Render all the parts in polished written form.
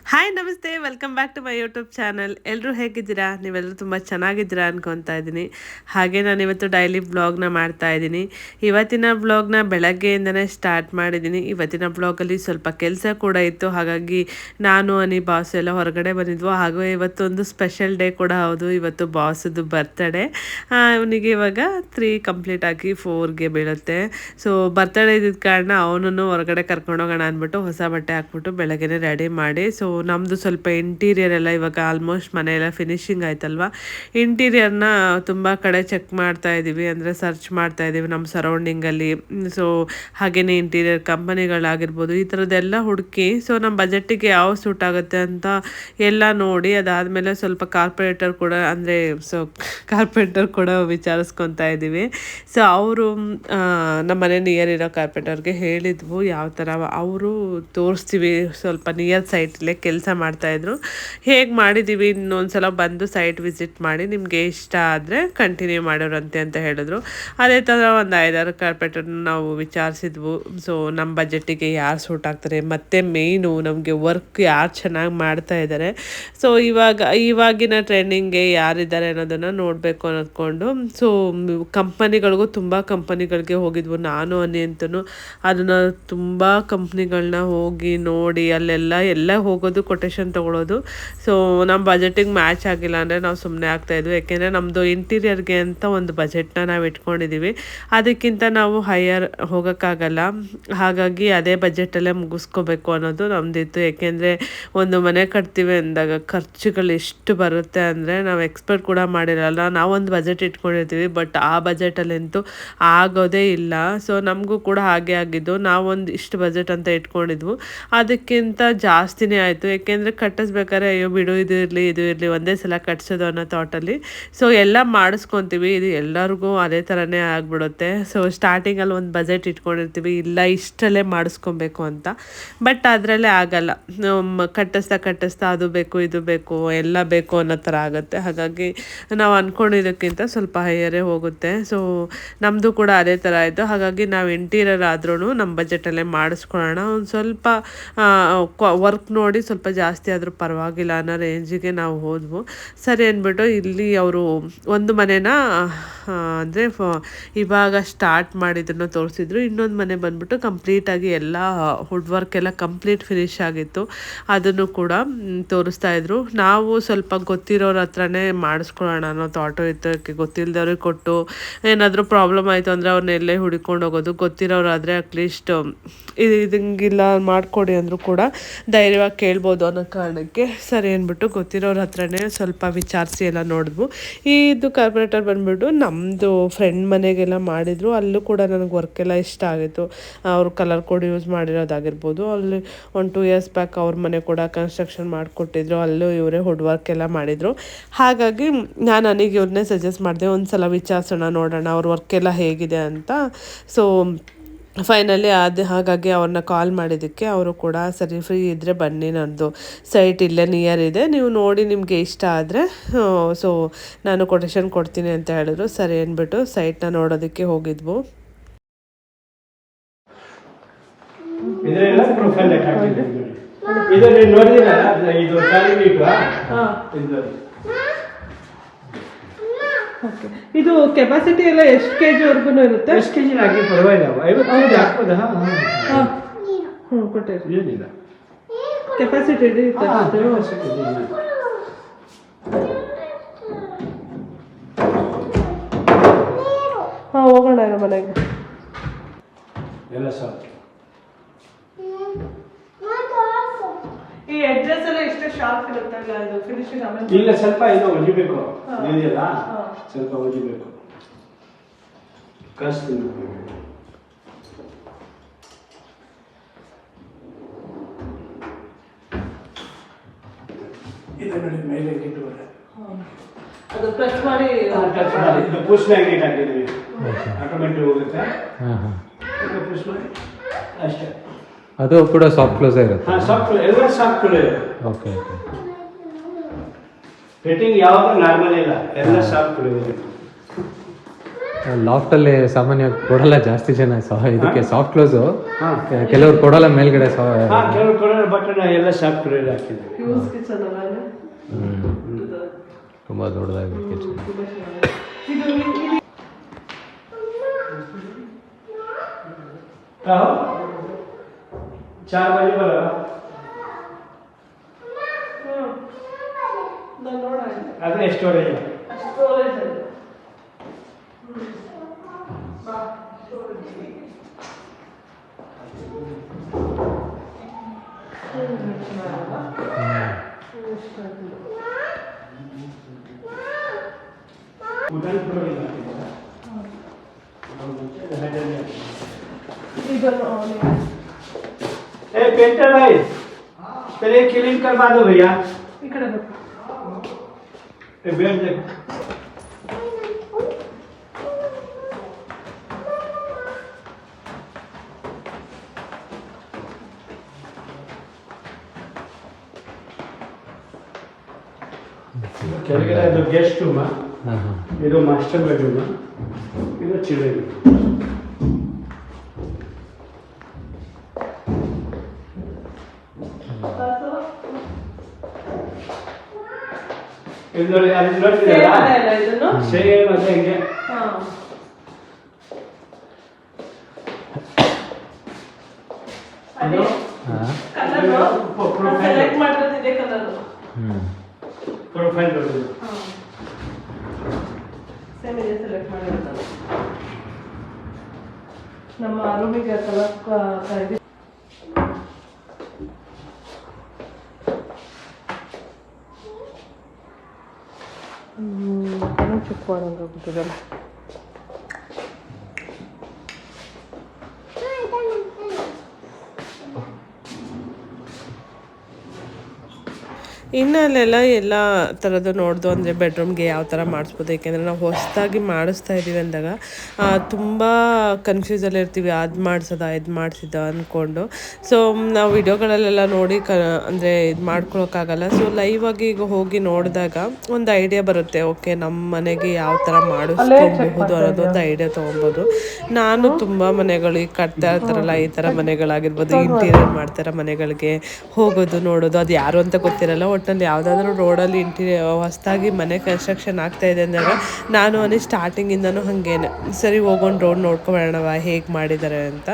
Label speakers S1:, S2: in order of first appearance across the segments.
S1: Hi ನಮಸ್ತೆ, welcome back to my YouTube channel. ಎಲ್ಲರೂ ಹೇಗಿದ್ದೀರಾ? ನೀವೆಲ್ಲರೂ ತುಂಬ ಚೆನ್ನಾಗಿದ್ದೀರಾ ಅನ್ಕೊತಾ ಇದ್ದೀನಿ. ಹಾಗೆ ನಾನು ಇವತ್ತು ಡೈಲಿ ಬ್ಲಾಗ್ನ ಮಾಡ್ತಾ ಇದ್ದೀನಿ. ಇವತ್ತಿನ ಬ್ಲಾಗ್ನ ಬೆಳಗ್ಗೆಯಿಂದನೇ ಸ್ಟಾರ್ಟ್ ಮಾಡಿದ್ದೀನಿ. ಇವತ್ತಿನ ಬ್ಲಾಗಲ್ಲಿ ಸ್ವಲ್ಪ ಕೆಲಸ ಕೂಡ ಇತ್ತು, ಹಾಗಾಗಿ ನಾನು ಬಾಸ್ ಎಲ್ಲ ಹೊರಗಡೆ ಬಂದಿದ್ವು. ಹಾಗೂ ಇವತ್ತೊಂದು ಸ್ಪೆಷಲ್ ಡೇ ಕೂಡ ಹೌದು. ಇವತ್ತು ಬಾಸದು ಬರ್ತಡೇ. ಅವನಿಗೆ ಇವಾಗ 3 ಕಂಪ್ಲೀಟ್ ಆಗಿ 4ಗೆ ಬೀಳುತ್ತೆ. ಸೊ ಬರ್ತಡೇ ಇದ್ದಿದ್ದ ಕಾರಣ ಅವನನ್ನು ಹೊರಗಡೆ ಕರ್ಕೊಂಡೋಗೋಣ ಅಂದ್ಬಿಟ್ಟು ಹೊಸ ಬಟ್ಟೆ ಹಾಕ್ಬಿಟ್ಟು ಬೆಳಗ್ಗೆನೇ ರೆಡಿ ಮಾಡಿ, ಸೊ ನಮ್ಮದು ಸ್ವಲ್ಪ ಇಂಟೀರಿಯರ್ ಎಲ್ಲ ಇವಾಗ ಆಲ್ಮೋಸ್ಟ್ ಮನೆಯೆಲ್ಲ ಫಿನಿಶಿಂಗ್ ಆಯ್ತಲ್ವ. ಇಂಟೀರಿಯರ್ನ ತುಂಬ ಕಡೆ ಚೆಕ್ ಮಾಡ್ತಾ ಇದ್ದೀವಿ, ಅಂದರೆ ಸರ್ಚ್ ಮಾಡ್ತಾ ಇದ್ದೀವಿ ನಮ್ಮ ಸರೌಂಡಿಂಗಲ್ಲಿ. ಸೊ ಹಾಗೆಯೇ ಇಂಟೀರಿಯರ್ ಕಂಪನಿಗಳಾಗಿರ್ಬೋದು, ಈ ಥರದ್ದೆಲ್ಲ ಹುಡುಕಿ ಸೊ ನಮ್ಮ ಬಜೆಟ್ಟಿಗೆ ಯಾವ ಸೂಟ್ ಆಗುತ್ತೆ ಅಂತ ಎಲ್ಲ ನೋಡಿ, ಅದಾದಮೇಲೆ ಸ್ವಲ್ಪ ಕಾರ್ಪೊರೇಟರ್ ಕೂಡ ವಿಚಾರಿಸ್ಕೊತಾ ಇದ್ದೀವಿ. ಸೊ ಅವರು ನಮ್ಮ ಮನೆ ನಿಯರ್ ಇರೋ ಕಾರ್ಪೊರೇಟರ್ಗೆ ಹೇಳಿದ್ವು ಯಾವ ಥರ ಅವರು ತೋರಿಸ್ತೀವಿ, ಸ್ವಲ್ಪ ನಿಯರ್ ಸೈಟಲ್ಲೇ ಕೆಲಸ ಮಾಡ್ತಾಯಿದ್ರು. ಹೇಗೆ ಮಾಡಿದ್ದೀವಿ, ಇನ್ನೊಂದು ಸಲ ಬಂದು ಸೈಟ್ ವಿಸಿಟ್ ಮಾಡಿ ನಿಮಗೆ ಇಷ್ಟ ಆದರೆ ಕಂಟಿನ್ಯೂ ಮಾಡೋರಂತೆ ಅಂತ ಹೇಳಿದ್ರು. ಅದೇ ಥರ ಒಂದು 5-6 ಕಾರ್ಪೊರೇಟರ್ನ ನಾವು ವಿಚಾರಿಸಿದ್ವು. ಸೊ ನಮ್ಮ ಬಜೆಟ್ಟಿಗೆ ಯಾರು ಸೂಟ್ ಆಗ್ತಾರೆ, ಮತ್ತು ಮೇಯ್ನು ನಮಗೆ ವರ್ಕ್ ಯಾರು ಚೆನ್ನಾಗಿ ಮಾಡ್ತಾ ಇದ್ದಾರೆ, ಸೊ ಇವಾಗಿನ ಟ್ರೆಂಡಿಂಗ್ಗೆ ಯಾರಿದ್ದಾರೆ ಅನ್ನೋದನ್ನು ನೋಡಬೇಕು ಅಂದ್ಕೊಂಡು ಸೊ ತುಂಬ ಕಂಪನಿಗಳಿಗೆ ಹೋಗಿದ್ವು. ನಾನು ಅಂತೂ ಅದನ್ನು ತುಂಬ ಕಂಪ್ನಿಗಳನ್ನ ಹೋಗಿ ನೋಡಿ ಎಲ್ಲ ಹೋಗೋದು, ಕೊಟೇಶನ್ ತೊಗೊಳೋದು. ಸೊ ನಮ್ಮ ಬಜೆಟಿಗೆ ಮ್ಯಾಚ್ ಆಗಿಲ್ಲ ಅಂದರೆ ನಾವು ಸುಮ್ಮನೆ ಆಗ್ತಾಯಿದ್ವಿ. ಯಾಕೆಂದರೆ ನಮ್ಮದು ಇಂಟೀರಿಯರ್ಗೆ ಅಂತ ಒಂದು ಬಜೆಟ್ನ ನಾವು ಇಟ್ಕೊಂಡಿದ್ದೀವಿ, ಅದಕ್ಕಿಂತ ನಾವು ಹೈಯರ್ ಹೋಗೋಕ್ಕಾಗಲ್ಲ. ಹಾಗಾಗಿ ಅದೇ ಬಜೆಟಲ್ಲೇ ಮುಗಿಸ್ಕೋಬೇಕು ಅನ್ನೋದು ನಮ್ಮದಿತ್ತು. ಏಕೆಂದರೆ ಒಂದು ಮನೆ ಕಟ್ತೀವಿ ಅಂದಾಗ ಖರ್ಚುಗಳು ಎಷ್ಟು ಬರುತ್ತೆ ಅಂದರೆ ನಾವು ಎಕ್ಸ್ಪೆಕ್ಟ್ ಕೂಡ ಮಾಡಿರಲ್ಲ. ನಾವೊಂದು ಬಜೆಟ್ ಇಟ್ಕೊಂಡಿರ್ತೀವಿ, ಬಟ್ ಆ ಬಜೆಟಲ್ಲಂತೂ ಆಗೋದೇ ಇಲ್ಲ. ಸೊ ನಮಗೂ ಕೂಡ ಹಾಗೆ ಆಗಿದ್ದು. ನಾವೊಂದು ಇಷ್ಟು ಬಜೆಟ್ ಅಂತ ಇಟ್ಕೊಂಡಿದ್ವು, ಅದಕ್ಕಿಂತ ಜಾಸ್ತಿನೇ ಆಯಿತು. ಏಕೆಂದರೆ ಕಟ್ಟಿಸ್ಬೇಕಾದ್ರೆ ಅಯ್ಯೋ ಬಿಡು, ಇದು ಇರಲಿ ಒಂದೇ ಸಲ ಕಟ್ಸೋದು ಅನ್ನೋ ಥಾಟಲ್ಲಿ ಸೊ ಎಲ್ಲ ಮಾಡಿಸ್ಕೊತೀವಿ. ಇದು ಎಲ್ಲರಿಗೂ ಅದೇ ಥರನೇ ಆಗಿಬಿಡುತ್ತೆ. ಸೊ ಸ್ಟಾರ್ಟಿಂಗಲ್ಲಿ ಒಂದು ಬಜೆಟ್ ಇಟ್ಕೊಂಡಿರ್ತೀವಿ, ಇಲ್ಲ ಇಷ್ಟಲ್ಲೇ ಮಾಡಿಸ್ಕೊಬೇಕು ಅಂತ, ಬಟ್ ಅದರಲ್ಲೇ ಆಗಲ್ಲ. ಕಟ್ಟಿಸ್ತಾ ಅದು ಬೇಕು ಇದು ಬೇಕು ಎಲ್ಲ ಬೇಕು ಅನ್ನೋ ಥರ ಆಗುತ್ತೆ. ಹಾಗಾಗಿ ನಾವು ಅಂದ್ಕೊಂಡಿದ್ದಕ್ಕಿಂತ ಸ್ವಲ್ಪ ಹೈಯರೇ ಹೋಗುತ್ತೆ. ಸೊ ನಮ್ಮದು ಕೂಡ ಅದೇ ಥರ ಆಯಿತು. ಹಾಗಾಗಿ ನಾವು ಇಂಟೀರಿಯರ್ ಆದ್ರೂ ನಮ್ಮ ಬಜೆಟಲ್ಲೇ ಮಾಡಿಸ್ಕೊಳ್ಳೋಣ, ಒಂದು ಸ್ವಲ್ಪ ವರ್ಕ್ ನೋಡಿ ಸ್ವಲ್ಪ ಜಾಸ್ತಿ ಆದರೂ ಪರವಾಗಿಲ್ಲ ಅನ್ನೋ ರೇಂಜಿಗೆ ನಾವು ಹೋದ್ವು. ಸರಿ ಅಂದ್ಬಿಟ್ಟು ಇಲ್ಲಿ ಅವರು ಒಂದು ಮನೆನ ಅಂದರೆ ಇವಾಗ ಸ್ಟಾರ್ಟ್ ಮಾಡಿದ್ದನ್ನು ತೋರಿಸಿದ್ರು. ಇನ್ನೊಂದು ಮನೆ ಬಂದ್ಬಿಟ್ಟು ಕಂಪ್ಲೀಟಾಗಿ ಎಲ್ಲ ವುಡ್ ವರ್ಕ್ ಎಲ್ಲ ಕಂಪ್ಲೀಟ್ ಫಿನಿಶ್ ಆಗಿತ್ತು, ಅದನ್ನು ಕೂಡ ತೋರಿಸ್ತಾ ಇದ್ರು. ನಾವು ಸ್ವಲ್ಪ ಗೊತ್ತಿರೋರ ಹತ್ರನೇ ಮಾಡಿಸ್ಕೊಳ್ಳೋಣ ಅನ್ನೋ ಥಾಟು ಇತ್ತು. ಗೊತ್ತಿಲ್ಲದವ್ರಿಗೆ ಕೊಟ್ಟು ಏನಾದರೂ ಪ್ರಾಬ್ಲಮ್ ಆಯಿತು ಅಂದರೆ ಅವ್ರನ್ನ ಎಲ್ಲೇ ಹುಡ್ಕೊಂಡು ಹೋಗೋದು. ಗೊತ್ತಿರೋರಾದರೆ ಅಟ್ಲೀಸ್ಟ್ ಇದಂಗಿಲ್ಲ ಮಾಡಿಕೊಡಿ ಅಂದರೂ ಕೂಡ ಧೈರ್ಯವಾಗಿ ಕೇಳ್ಬೋದು ಅನ್ನೋ ಕಾರಣಕ್ಕೆ ಸರಿ ಅಂದ್ಬಿಟ್ಟು ಗೊತ್ತಿರೋರ ಹತ್ರನೇ ಸ್ವಲ್ಪ ವಿಚಾರಿಸಿ ಎಲ್ಲ ನೋಡಿದ್ವು. ಇದು ಕಾರ್ಪೊರೇಟರ್ ಬಂದ್ಬಿಟ್ಟು ನಮ್ಮದು ಫ್ರೆಂಡ್ ಮನೆಗೆಲ್ಲ ಮಾಡಿದರು. ಅಲ್ಲೂ ಕೂಡ ನನಗೆ ವರ್ಕೆಲ್ಲ ಇಷ್ಟ ಆಗಿತ್ತು. ಅವರು ಕಲರ್ ಕೋಡ್ ಯೂಸ್ ಮಾಡಿರೋದಾಗಿರ್ಬೋದು. ಅಲ್ಲಿ 1-2 ಇಯರ್ಸ್ ಬ್ಯಾಕ್ ಅವ್ರ ಮನೆ ಕೂಡ ಕನ್ಸ್ಟ್ರಕ್ಷನ್ ಮಾಡಿಕೊಟ್ಟಿದ್ರು, ಅಲ್ಲೂ ಇವರೇ ವುಡ್ ವರ್ಕ್ ಎಲ್ಲ ಮಾಡಿದರು. ಹಾಗಾಗಿ ನನಗೆ ಇವ್ರನ್ನೇ ಸಜೆಸ್ಟ್ ಮಾಡಿದೆ, ಒಂದು ಸಲ ವಿಚಾರಿಸೋಣ, ನೋಡೋಣ ಅವ್ರ ವರ್ಕೆಲ್ಲ ಹೇಗಿದೆ ಅಂತ. ಸೊ ಫೈನಲಿ ಹಾಗಾಗಿ ಅವ್ರನ್ನ ಕಾಲ್ ಮಾಡಿದ್ದಕ್ಕೆ ಅವರು ಕೂಡ ಸರಿ ಫ್ರೀ ಇದ್ದರೆ ಬನ್ನಿ, ನನ್ನದು ಸೈಟ್ ಇಲ್ಲೇ ನಿಯರ್ ಇದೆ, ನೀವು ನೋಡಿ ನಿಮಗೆ ಇಷ್ಟ ಆದರೆ ಸೊ ನಾನು ಕೊಟೇಶನ್ ಕೊಡ್ತೀನಿ ಅಂತ ಹೇಳಿದ್ರು. ಸರಿ ಅಂದ್ಬಿಟ್ಟು ಸೈಟ್ನ ನೋಡೋದಕ್ಕೆ ಹೋಗಿದ್ವು. ಓಕೆ, ಇದು ಕೆಪಾಸಿಟಿ ಎಲ್ಲ ಎಷ್ಟು ಕೆಜಿ ವರ್ಗು ಇರುತ್ತೆ?
S2: ಎಷ್ಟು ಕೆಜಿ ಹಾಕಿ ಪರವಾಗಿಲ್ಲ, 50 ಕೆಜಿ ಹಾಕ್ಬೋದಾ?
S1: ಕೊಟ್ಟಿರಿ,
S2: ಏನಿಲ್ಲ
S1: ಕೆಪಾಸಿಟಿ ಇರುತ್ತೆ. ಹೋಗೋಣ ಮನೆಗೆ.
S2: ಎಲ್ಲ ಸಾಕು.
S1: ಈ ಅಡ್ರೆಸ್ ಎಲ್ಲ ಎಷ್ಟು ಶಾರ್ಪ್ ಇರುತ್ತಲ್ಲ, ಇದು ಫಿನಿಶಿಂಗ್ ಆಮೇಲೆ
S2: ಇಲ್ಲ ಸ್ವಲ್ಪ ಇದು ಒಜಿಬೇಕು, ಇದೆಯಲ್ಲ ಸ್ವಲ್ಪ ಒಜಿಬೇಕು, ಕಳಿಸ್ತೀನಿ. ಇದು ನೋಡಿ ಮೇಲೆ ಇಟ್ಟಿದ್ದಾರೆ,
S1: ಅದು ಪ್ರೆಸ್ ಮಾಡಿ
S2: ಇದು ಪುಷ್ ಮ್ಯಾಗ್ನೆಟ್ ಹಾಕಿದ್ದೀವಿ, ಆಟೋಮೆಟಿಕ್ ಹೋಗುತ್ತೆ. ಪುಷ್ ಮಾಡಿ ಅಷ್ಟೇ.
S3: ಅದು ಕೂಡ ಸಾಫ್ಟ್ ಕ್ಲೋಸ್ ಇರುತ್ತೆ.
S2: ಸಾಫ್ಟ್ ಎಲ್ಲ ಸಾಫ್ಟ್ ಇದೆ.
S3: Okay okay.
S2: ಫಿಟ್ಟಿಂಗ್ ಯಾವಾಗ ನಾರ್ಮಲ್ ಇಲ್ಲ, ಎಲ್ಲ ಸಾಫ್ಟ್ ಇದೆ.
S3: ಲಾಫ್ಟಲ್ಲಿ ಸಾಮಾನ್ಯವಾಗಿ ಕೊಡಲ್ಲ ಜಾಸ್ತಿ ಜನ ಇದಕ್ಕೆ ಸಾಫ್ಟ್ ಕ್ಲೋಸು
S2: ಹಾಂ
S3: ಕೆಲವ್ರು ಕೊಡಲ್ಲ ಮೇಲ್ಗಡೆ
S2: ಹಾಂ ಕೆಲವು ಕಡೆ ಬಟ್ ಎಲ್ಲ ಶಾಪ್ ಕಡೆ ಹಾಕಿದ್ದೀವಿ.
S1: ಫ್ಯೂಸ್ ಕಿಚನ್ ಅಲ್ಲ
S3: ತುಂಬ ದೊಡ್ಡದಾಗಿ ಕಿಚನ್.
S2: चार बजे बघा अगले स्टोरेज पेंटर भाई पहले क्लीन करवा दो भैया बेड देखो ಕೆಳಗಡೆ ಅದು ಗೆಸ್ಟ್ ರೂಮ್ ಇದು ಮಾಸ್ಟರ್ ಬೆಡ್ರೂಮ್ ಇದು ಚಿಲ್ಡ್ರನ್ ಇದು ನೋಡಿ ಅಲ್ಲಿ ನೋಡ್ತಿದ್ದೀರಾ ಸೇಮ್ ಅದೇ ಹಿಂಗೆ ಪ್ರೊಫೈಲ್
S1: ನಮ್ಮ ರೂಮಿಗೆ ಕಲರ್ ಚೆಕ್ ಮಾಡೋಂಗಾಗ್ಬಿಟ್ಟಿದಲ್ಲ. ಇನ್ನು ಅಲ್ಲೆಲ್ಲ ಎಲ್ಲ ಥರದ್ದು ನೋಡ್ದು ಅಂದರೆ ಬೆಡ್ರೂಮ್ಗೆ ಯಾವ ಥರ ಮಾಡಿಸ್ಬೋದು. ಏಕೆಂದರೆ ನಾವು ಹೊಸದಾಗಿ ಮಾಡಿಸ್ತಾ ಇದ್ದೀವಿ ಅಂದಾಗ ತುಂಬ ಕನ್ಫ್ಯೂಸಲ್ಲಿ ಇರ್ತೀವಿ, ಅದು ಮಾಡಿಸೋದ ಇದು ಮಾಡಿಸಿದ ಅಂದ್ಕೊಂಡು. ಸೊ ನಾವು ವಿಡಿಯೋಗಳಲ್ಲೆಲ್ಲ ನೋಡಿ ಅಂದರೆ ಇದು ಮಾಡ್ಕೊಳಕ್ಕಾಗಲ್ಲ. ಸೊ ಲೈವಾಗಿ ಈಗ ಹೋಗಿ ನೋಡಿದಾಗ ಒಂದು ಐಡಿಯಾ ಬರುತ್ತೆ. ಓಕೆ, ನಮ್ಮ ಮನೆಗೆ ಯಾವ ಥರ ಮಾಡಿಸ್ಕೊಬಹುದು ಅನ್ನೋದೊಂದು ಐಡಿಯಾ ತೊಗೊಬೋದು. ನಾನು ತುಂಬ ಮನೆಗಳಿಗೆ ಕಟ್ತಾ ಇರ್ತಾರಲ್ಲ, ಈ ಥರ ಮನೆಗಳಾಗಿರ್ಬೋದು, ಇಂಟೀರಿಯರ್ ಮಾಡ್ತಾರ ಮನೆಗಳಿಗೆ ಹೋಗೋದು ನೋಡೋದು, ಅದು ಯಾರು ಅಂತ ಗೊತ್ತಿರಲ್ಲ. ಒಟ್ಟಿನಲ್ಲಿ ಯಾವುದಾದ್ರೂ ರೋಡಲ್ಲಿ ಹೊಸದಾಗಿ ಮನೆ ಕನ್ಸ್ಟ್ರಕ್ಷನ್ ಆಗ್ತಾ ಇದೆ ಅಂದಾಗ ನಾನು ಸ್ಟಾರ್ಟಿಂಗಿಂದನೂ ಹಾಗೇನೆ ಸರಿ ಹೋಗೊಂಡು ರೋಡ್ ನೋಡ್ಕೊಬೇಡವ ಹೇಗೆ ಮಾಡಿದ್ದಾರೆ ಅಂತ.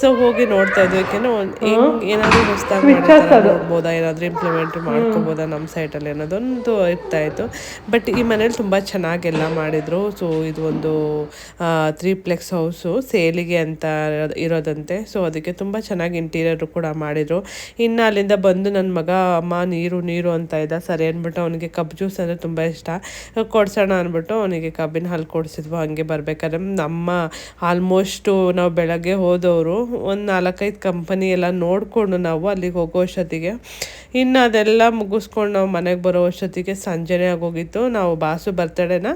S1: ಸೊ ಹೋಗಿ ನೋಡ್ತಾ ಇದ್ವಿ. ಏಕೆಂದರೆ ಹೆಂಗೆ ಏನಾದರೂ ಹೊಸದಾಗಿ ಮಾಡಿರ್ತಾರೆ ನೋಡ್ಬೋದಾ, ಏನಾದರೂ ಇಂಪ್ಲಿಮೆಂಟ್ ಮಾಡ್ಕೋಬೋದಾ ನಮ್ಮ ಸೈಟಲ್ಲಿ ಅನ್ನೋದೊಂದು ಇರ್ತಾಯಿತ್ತು. ಬಟ್ ಈ ಮನೇಲಿ ತುಂಬ ಚೆನ್ನಾಗೆಲ್ಲ ಮಾಡಿದರು. ಸೊ ಇದು ಒಂದು 3ಪ್ಲೆಕ್ಸ್ ಹೌಸು ಸೇಲಿಗೆ ಅಂತ ಇರೋದಂತೆ. ಸೊ ಅದಕ್ಕೆ ತುಂಬ ಚೆನ್ನಾಗಿ ಇಂಟೀರಿಯರು ಕೂಡ ಮಾಡಿದರು. ಇನ್ನು ಅಲ್ಲಿಂದ ಬಂದು ನನ್ನ ಮಗ ಅಮ್ಮ ನೀರು ಅಂತ ಇದ್ದ. ಸರಿ ಅಂದ್ಬಿಟ್ಟು ಅವನಿಗೆ ಕಬ್ಬು ಜ್ಯೂಸ್ ಅಂದರೆ ತುಂಬ ಇಷ್ಟ, ಕೊಡ್ಸೋಣ ಅಂದ್ಬಿಟ್ಟು ಅವನಿಗೆ ಕಬ್ಬಿನ ಹಾಲು ಕೊಡಿಸಿದ್ವು. ಹಂಗೆ ಬರ್ಬೇಕಾದ್ರೆ ನಮ್ಮ ಆಲ್ಮೋಸ್ಟು ನಾವು ಬೆಳಗ್ಗೆ ಹೋದವರು ಒಂದು 4-5 ಕಂಪನಿ ಎಲ್ಲ ನೋಡಿಕೊಂಡು ನಾವು ಅಲ್ಲಿಗೆ ಹೋಗೋ ಅಷ್ಟೊತ್ತಿಗೆ, ಇನ್ನು ಅದೆಲ್ಲ ಮುಗಿಸ್ಕೊಂಡು ನಾವು ಮನೆಗೆ ಬರೋ ಅಷ್ಟೊತ್ತಿಗೆ ಸಂಜೆನೇ ಆಗೋಗಿತ್ತು. ನಾವು ಬಾಸು ಬರ್ತಡೇನ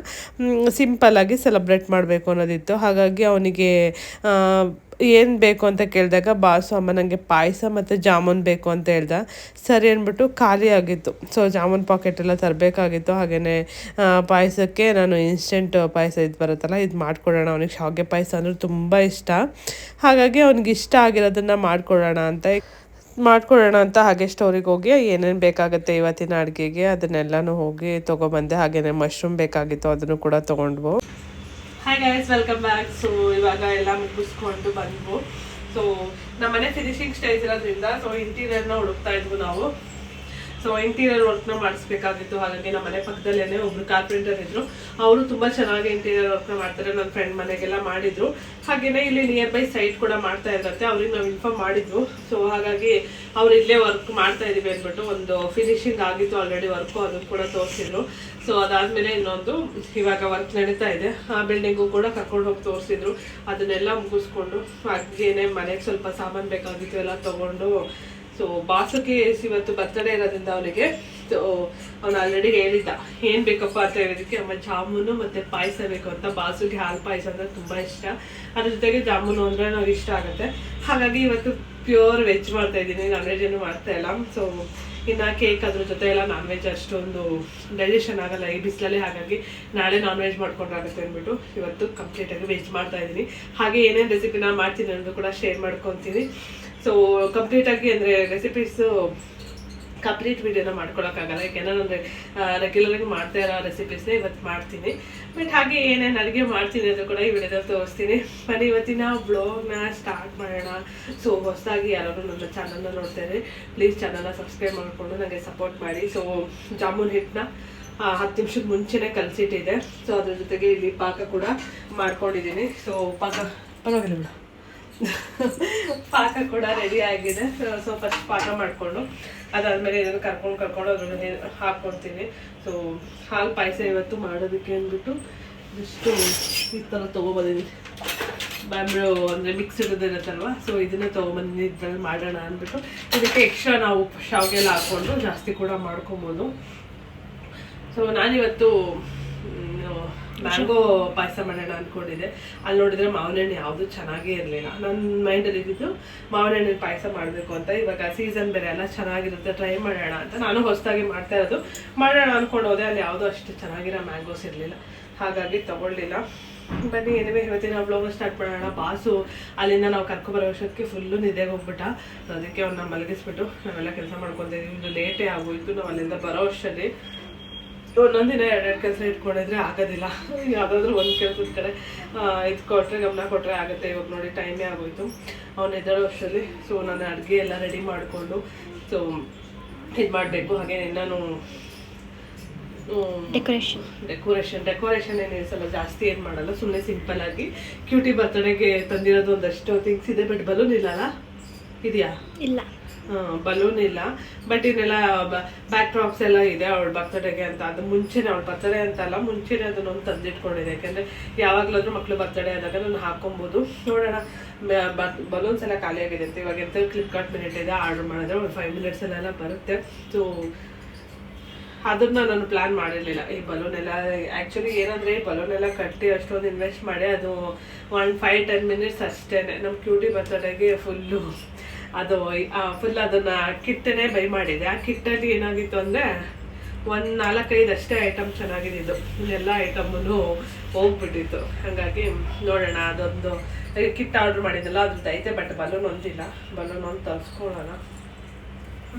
S1: ಸಿಂಪಲ್ಲಾಗಿ ಸೆಲೆಬ್ರೇಟ್ ಮಾಡಬೇಕು ಅನ್ನೋದಿತ್ತು. ಹಾಗಾಗಿ ಅವನಿಗೆ ಏನು ಬೇಕು ಅಂತ ಕೇಳಿದಾಗ ಬಾಸು ಅಮ್ಮ ನನಗೆ ಪಾಯಸ ಮತ್ತು ಜಾಮೂನ್ ಬೇಕು ಅಂತ ಹೇಳ್ದ. ಸರಿ ಅಂದ್ಬಿಟ್ಟು ಖಾಲಿ ಆಗಿತ್ತು. ಸೊ ಜಾಮೂನ್ ಪಾಕೆಟ್ ಎಲ್ಲ ತರಬೇಕಾಗಿತ್ತು. ಹಾಗೆಯೇ ಪಾಯಸಕ್ಕೆ ನಾನು ಇನ್ಸ್ಟೆಂಟ್ ಪಾಯಸ ಇದು ಬರುತ್ತಲ್ಲ, ಇದು ಮಾಡಿಕೊಡೋಣ. ಅವನಿಗೆ ಶಾವಿಗೆ ಪಾಯಸ ಅಂದರೆ ತುಂಬ ಇಷ್ಟ. ಹಾಗಾಗಿ ಅವ್ನಿಗೆ ಇಷ್ಟ ಆಗಿರೋದನ್ನು ಮಾಡಿಕೊಡೋಣ ಅಂತ ಹಾಗೆ ಸ್ಟೋರಿಗೆ ಹೋಗಿ ಏನೇನು ಬೇಕಾಗುತ್ತೆ ಇವತ್ತಿನ ಅಡುಗೆಗೆ ಅದನ್ನೆಲ್ಲನೂ ಹೋಗಿ ತೊಗೊಬಂದೆ. ಹಾಗೆಯೇ ಮಶ್ರೂಮ್ ಬೇಕಾಗಿತ್ತು, ಅದನ್ನು ಕೂಡ ತೊಗೊಂಡ್ವು. Hi guys, welcome back. So ಇವಾಗ ಎಲ್ಲ ಮುಗಿಸ್ಕೊಂಡು ಬಂದ್ವು. ಸೊ ನಮ್ಮನೆ ಫಿನಿಶಿಂಗ್ ಸ್ಟೇಜ್ ಇರೋದ್ರಿಂದ ಸೊ ಇಂಟೀರಿಯರ್ನ ಹುಡುಕ್ತಾ ಇದ್ವು ನಾವು. ಸೊ ಇಂಟೀರಿಯರ್ ವರ್ಕ್ನ ಮಾಡಿಸ್ಬೇಕಾಗಿತ್ತು. ಹಾಗಾಗಿ ನಮ್ಮ ಮನೆ ಪಕ್ಕದಲ್ಲೇ ಒಬ್ರು ಕಾರ್ಪೆಂಟರ್ ಇದ್ರು. ಅವರು ತುಂಬ ಚೆನ್ನಾಗಿ ಇಂಟೀರಿಯರ್ ವರ್ಕ್ನ ಮಾಡ್ತಾರೆ. ನನ್ನ ಫ್ರೆಂಡ್ ಮನೆಗೆಲ್ಲ ಮಾಡಿದ್ರು. ಹಾಗೆಯೇ ಇಲ್ಲಿ ನಿಯರ್ ಬೈ ಸೈಟ್ ಕೂಡ ಮಾಡ್ತಾ ಇರುತ್ತೆ. ಅವ್ರಿಗೆ ನಾವು ಇನ್ಫಾರ್ಮ್ ಮಾಡಿದ್ವು. ಸೊ ಹಾಗಾಗಿ ಅವ್ರು ಇಲ್ಲೇ ವರ್ಕ್ ಮಾಡ್ತಾ ಇದೀವಿ ಅಂದ್ಬಿಟ್ಟು ಒಂದು ಫಿನಿಶಿಂಗ್ ಆಗಿತ್ತು ಆಲ್ರೆಡಿ ವರ್ಕು, ಅದನ್ನು ಕೂಡ ತೋರಿಸಿದ್ರು. ಸೊ ಅದಾದಮೇಲೆ ಇನ್ನೊಂದು ಇವಾಗ ವರ್ಕ್ ನಡೀತಾ ಇದೆ. ಆ ಬಿಲ್ಡಿಂಗು ಕೂಡ ಕರ್ಕೊಂಡು ಹೋಗಿ ತೋರಿಸಿದ್ರು. ಅದನ್ನೆಲ್ಲ ಮುಗಿಸ್ಕೊಂಡು ಹಾಗೇನೆ ಮನೆಗೆ ಸ್ವಲ್ಪ ಸಾಮಾನು ಬೇಕಾಗಿತ್ತು ಎಲ್ಲ ತೊಗೊಂಡು. ಸೊ ಬಾಸುಗೆ ಇವತ್ತು ಬರ್ತಡೇ ಇರೋದ್ರಿಂದ ಅವನಿಗೆ ಸೊ ಅವನು ಆಲ್ರೆಡಿ ಹೇಳಿದ್ದ ಏನು ಬೇಕಪ್ಪ ಅಂತ ಹೇಳಿದಕ್ಕೆ ಅಮ್ಮ ಜಾಮೂನು ಮತ್ತು ಪಾಯಸ ಬೇಕು ಅಂತ. ಬಾಸುಗೆ ಹಾಲು ಪಾಯಸ ಅಂದರೆ ತುಂಬ ಇಷ್ಟ, ಅದ್ರ ಜೊತೆಗೆ ಜಾಮೂನು ಅಂದರೆ ನಾವು ಇಷ್ಟ ಆಗುತ್ತೆ. ಹಾಗಾಗಿ ಇವತ್ತು ಪ್ಯೂರ್ ವೆಜ್ ಮಾಡ್ತಾ ಇದ್ದೀನಿ, ನಾನ್ ವೆಜ್ ಏನು ಮಾಡ್ತಾ ಇಲ್ಲ. ಸೊ ಇನ್ನು ಕೇಕ್ ಅದ್ರ ಜೊತೆ ಎಲ್ಲ ನಾನ್ ವೆಜ್ ಅಷ್ಟೊಂದು ಡೈಜೆಷನ್ ಆಗಲ್ಲ ಈ ಬಿಸಿಲಲ್ಲಿ. ಹಾಗಾಗಿ ನಾಳೆ ನಾನ್ ವೆಜ್ ಮಾಡ್ಕೊಂಡಾಗುತ್ತೆ ಅಂದ್ಬಿಟ್ಟು ಇವತ್ತು ಕಂಪ್ಲೀಟಾಗಿ ವೆಜ್ ಮಾಡ್ತಾ ಇದ್ದೀನಿ. ಹಾಗೆ ಏನೇನು ರೆಸಿಪಿನ ಮಾಡ್ತೀನಿ ಅನ್ನೋದು ಕೂಡ ಶೇರ್ ಮಾಡ್ಕೊತೀನಿ. ಸೊ ಕಂಪ್ಲೀಟಾಗಿ ಅಂದರೆ ರೆಸಿಪೀಸು ಕಂಪ್ಲೀಟ್ ವೀಡಿಯೋನ ಮಾಡ್ಕೊಳಕ್ಕಾಗಲ್ಲ, ಯಾಕೆಂದರೆ ನಾನು ರೆಗ್ಯುಲರಾಗಿ ಮಾಡ್ತಾ ಇರೋ ರೆಸಿಪೀಸ್ನೇ ಇವತ್ತು ಮಾಡ್ತೀನಿ. ಬಟ್ ಹಾಗೆ ಏನೇನು ಅಡುಗೆ ಮಾಡ್ತೀನಿ ಅದು ಕೂಡ ಈ ವಿಡಿಯೋದಲ್ಲಿ ತೋರಿಸ್ತೀನಿ. ಬನ್ನಿ ಇವತ್ತಿನ ವ್ಲಾಗ್ನ ಸ್ಟಾರ್ಟ್ ಮಾಡೋಣ. ಸೊ ಹೊಸದಾಗಿ ಯಾರಾದರೂ ನನ್ನ ಚಾನಲ್ನ ನೋಡ್ತಾರೆ ಪ್ಲೀಸ್ ಚಾನಲ್ನ ಸಬ್ಸ್ಕ್ರೈಬ್ ಮಾಡಿಕೊಂಡು ನನಗೆ ಸಪೋರ್ಟ್ ಮಾಡಿ. ಸೊ ಜಾಮೂನ್ ಹಿಟ್ಟನ್ನ 10 ನಿಮಿಷದ ಮುಂಚೆನೇ ಕಲಸಿಟ್ಟಿದೆ. ಸೊ ಅದ್ರ ಜೊತೆಗೆ ಇಲ್ಲಿ ಪಾಕ ಕೂಡ ಮಾಡ್ಕೊಂಡಿದ್ದೀನಿ. ಸೊ ಪರವಾಗಿಲ್ಲ ಪಾಕ ಕೂಡ ರೆಡಿ ಆಗಿದೆ. ಸೊ ಫಸ್ಟ್ ಪಾಕ ಮಾಡಿಕೊಂಡು ಅದಾದಮೇಲೆ ಇದನ್ನು ಕರ್ಕೊಂಡು ಅದ್ರಲ್ಲಿ ಹಾಕ್ಕೊಡ್ತೀನಿ. ಸೊ ಹಾಲು ಪಾಯಸ ಇವತ್ತು ಮಾಡೋದಕ್ಕೆ ಅಂದ್ಬಿಟ್ಟು ಇಷ್ಟು ಈ ಥರ ತೊಗೊಬಂದಿದ್ದೀನಿ. ಬ್ಯಾಂಬ್ರೋ ಅಂದರೆ ಮಿಕ್ಸ್ ಇರೋದಿರುತ್ತಲ್ವ, ಸೊ ಇದನ್ನೇ ತೊಗೊಬಂದಿದ್ದೀನಿ. ಇದ್ರಲ್ಲಿ ಮಾಡೋಣ ಅಂದ್ಬಿಟ್ಟು ಇದಕ್ಕೆ ಎಕ್ಸ್ಟ್ರಾ ನಾವು ಶಾವಿಗೆ ಎಲ್ಲ ಹಾಕ್ಕೊಂಡು ಜಾಸ್ತಿ ಕೂಡ ಮಾಡ್ಕೊಬೋದು. ಸೊ ನಾನಿವತ್ತು ಮ್ಯಾಂಗೋ ಪಾಯಸ ಮಾಡೋಣ ಅಂದ್ಕೊಂಡಿದ್ದೆ. ಅಲ್ಲಿ ನೋಡಿದರೆ ಮಾವಿನ ಹಣ್ಣು ಯಾವುದು ಚೆನ್ನಾಗೇ ಇರಲಿಲ್ಲ. ನನ್ನ ಮೈಂಡಲ್ಲಿ ಇದ್ದಿದ್ದು ಮಾವಿನ ಹಣ್ಣಿನ ಪಾಯಸ ಮಾಡಬೇಕು ಅಂತ. ಇವಾಗ ಸೀಸನ್ ಬೇರೆ ಎಲ್ಲ ಚೆನ್ನಾಗಿರುತ್ತೆ, ಟ್ರೈ ಮಾಡೋಣ ಅಂತ ನಾನು ಹೊಸದಾಗಿ ಮಾಡ್ತಾ ಇರೋದು. ಮಾಡೋಣ ಅಂದ್ಕೊಂಡು ಹೋದೆ, ಅಲ್ಲಿ ಯಾವುದೂ ಅಷ್ಟು ಚೆನ್ನಾಗಿರೋ ಮ್ಯಾಂಗೋಸ್ ಇರಲಿಲ್ಲ, ಹಾಗಾಗಿ ತೊಗೊಳ್ಳಿಲ್ಲ. ಬನ್ನಿ ಏನಿವೆ ಇವತ್ತಿನ ವ್ಲಾಗ್ನ ಸ್ಟಾರ್ಟ್ ಮಾಡೋಣ. ಬಾಸು ಅಲ್ಲಿಂದ ನಾವು ಕರ್ಕೊಬರೋ ವರ್ಷಕ್ಕೆ ಫುಲ್ಲು ನಿದ್ದೆಗೆ ಹೋಗ್ಬಿಟ್ಟ. ಅದಕ್ಕೆ ಅವ್ನ ಮಲಗಿಸ್ಬಿಟ್ಟು ನಾವೆಲ್ಲ ಕೆಲಸ ಮಾಡ್ಕೊತಿದ್ದೀವಿ. ಇದು ಲೇಟೇ ಆಗೋಯಿತು. ನಾವು ಅಲ್ಲಿಂದ ಬರೋ ವರ್ಷದಲ್ಲಿ ಒಂದೊಂದಿನ 2 ಕೆಲಸ ಇಟ್ಕೊಂಡಿದ್ರೆ ಆಗೋದಿಲ್ಲ. ಯಾವುದಾದ್ರೂ ಒಂದು ಕೆಲಸದ ಕಡೆ ಇದು ಕೊಟ್ಟರೆ ಗಮನ ಕೊಟ್ಟರೆ ಆಗುತ್ತೆ. ಇವಾಗ ನೋಡಿ ಟೈಮೇ ಆಗೋಯ್ತು ಅವ್ನು ಎದ್ದೇಳೋ ವರ್ಷದಲ್ಲಿ. ಸೊ ನಾನು ಅಡುಗೆ ಎಲ್ಲ ರೆಡಿ ಮಾಡಿಕೊಂಡು ಸೊ ಇದು ಮಾಡಬೇಕು. ಹಾಗೆ ನಾನು ಡೆಕೋರೇಷನ್ ಏನು ಸ್ವಲ್ಪ ಜಾಸ್ತಿ ಏನು ಮಾಡಲ್ಲ, ಸುಮ್ಮನೆ ಸಿಂಪಲ್ಲಾಗಿ ಕ್ಯೂಟಿ ಬರ್ತಡೆಗೆ ತಂದಿರೋದು ಒಂದಷ್ಟು ಥಿಂಗ್ಸ್ ಇದೆ. ಬಟ್ ಬಲೂನ್ ಇಲ್ಲಲ್ಲ, ಇದೆಯಾ? ಇಲ್ಲ, ಬಲೂನ್ ಇಲ್ಲ. ಬಟ್ ಇನ್ನೆಲ್ಲ ಬ್ಯಾಕ್ ಡ್ರಾಪ್ಸ್ ಎಲ್ಲ ಇದೆ ಅವಳ ಬರ್ತಡೆಗೆ ಅಂತ. ಅದು ಮುಂಚೆನೇ, ಅವಳ ಬರ್ತಡೇ ಅಂತಲ್ಲ ಮುಂಚೆನೇ ಅದನ್ನೊಂದು ತಂದಿಟ್ಕೊಂಡಿದೆ. ಯಾಕೆಂದರೆ ಯಾವಾಗಲಾದ್ರೂ ಮಕ್ಕಳು ಬರ್ತಡೇ ಆದಾಗ ನಾನು ಹಾಕೊಬೋದು. ನೋಡೋಣ. ಬಲೂನ್ಸ್ ಎಲ್ಲ ಖಾಲಿ ಆಗಿದೆ ಅಂತ ಇವಾಗ ಎಂತ ಫ್ಲಿಪ್ಕಾರ್ಟ್ ಮಿನಿಟ್ ಇದೆ, ಆರ್ಡರ್ ಮಾಡಿದ್ರೆ ಒಂದು 5 ಮಿನಿಟ್ಸಲ್ಲೆಲ್ಲ ಬರುತ್ತೆ. ಸೊ ಅದನ್ನ ನಾನು ಪ್ಲ್ಯಾನ್ ಮಾಡಿರಲಿಲ್ಲ. ಈ ಬಲೂನ್ ಎಲ್ಲ ಆ್ಯಕ್ಚುಲಿ ಏನಂದರೆ ಈ ಬಲೂನ್ ಎಲ್ಲ ಕಟ್ಟಿ ಅಷ್ಟೊಂದು ಇನ್ವೆಸ್ಟ್ ಮಾಡಿ ಅದು 5-10 ಮಿನಿಟ್ಸ್ ಅಷ್ಟೇ. ನಮ್ಮ ಕ್ಯೂಟಿ ಬರ್ತಡೆಗೆ ಫುಲ್ಲು ಅದು ಫುಲ್ ಅದನ್ನು ಕಿಟ್ಟನ್ನೇ ಬೈ ಮಾಡಿದೆ. ಆ ಕಿಟ್ಟಲ್ಲಿ ಏನಾಗಿತ್ತು ಅಂದರೆ ಒಂದು 4-5 ಅಷ್ಟೇ ಐಟಮ್ ಚೆನ್ನಾಗಿದ್ದು, ಇನ್ನೆಲ್ಲ ಐಟಮನ್ನು ಹೋಗ್ಬಿಟ್ಟಿತ್ತು. ಹಾಗಾಗಿ ನೋಡೋಣ, ಅದೊಂದು ಕಿಟ್ ಆರ್ಡ್ರ್ ಮಾಡಿದ್ದಲ್ಲ ಅದ್ರದ್ದು ಐತೆ. ಬಟ್ ಬಲೂನ್ ಒಂದಿಲ್ಲ, ಬಲೂನ್ ಒಂದು ತರಿಸ್ಕೊಳ್ಳೋಣ.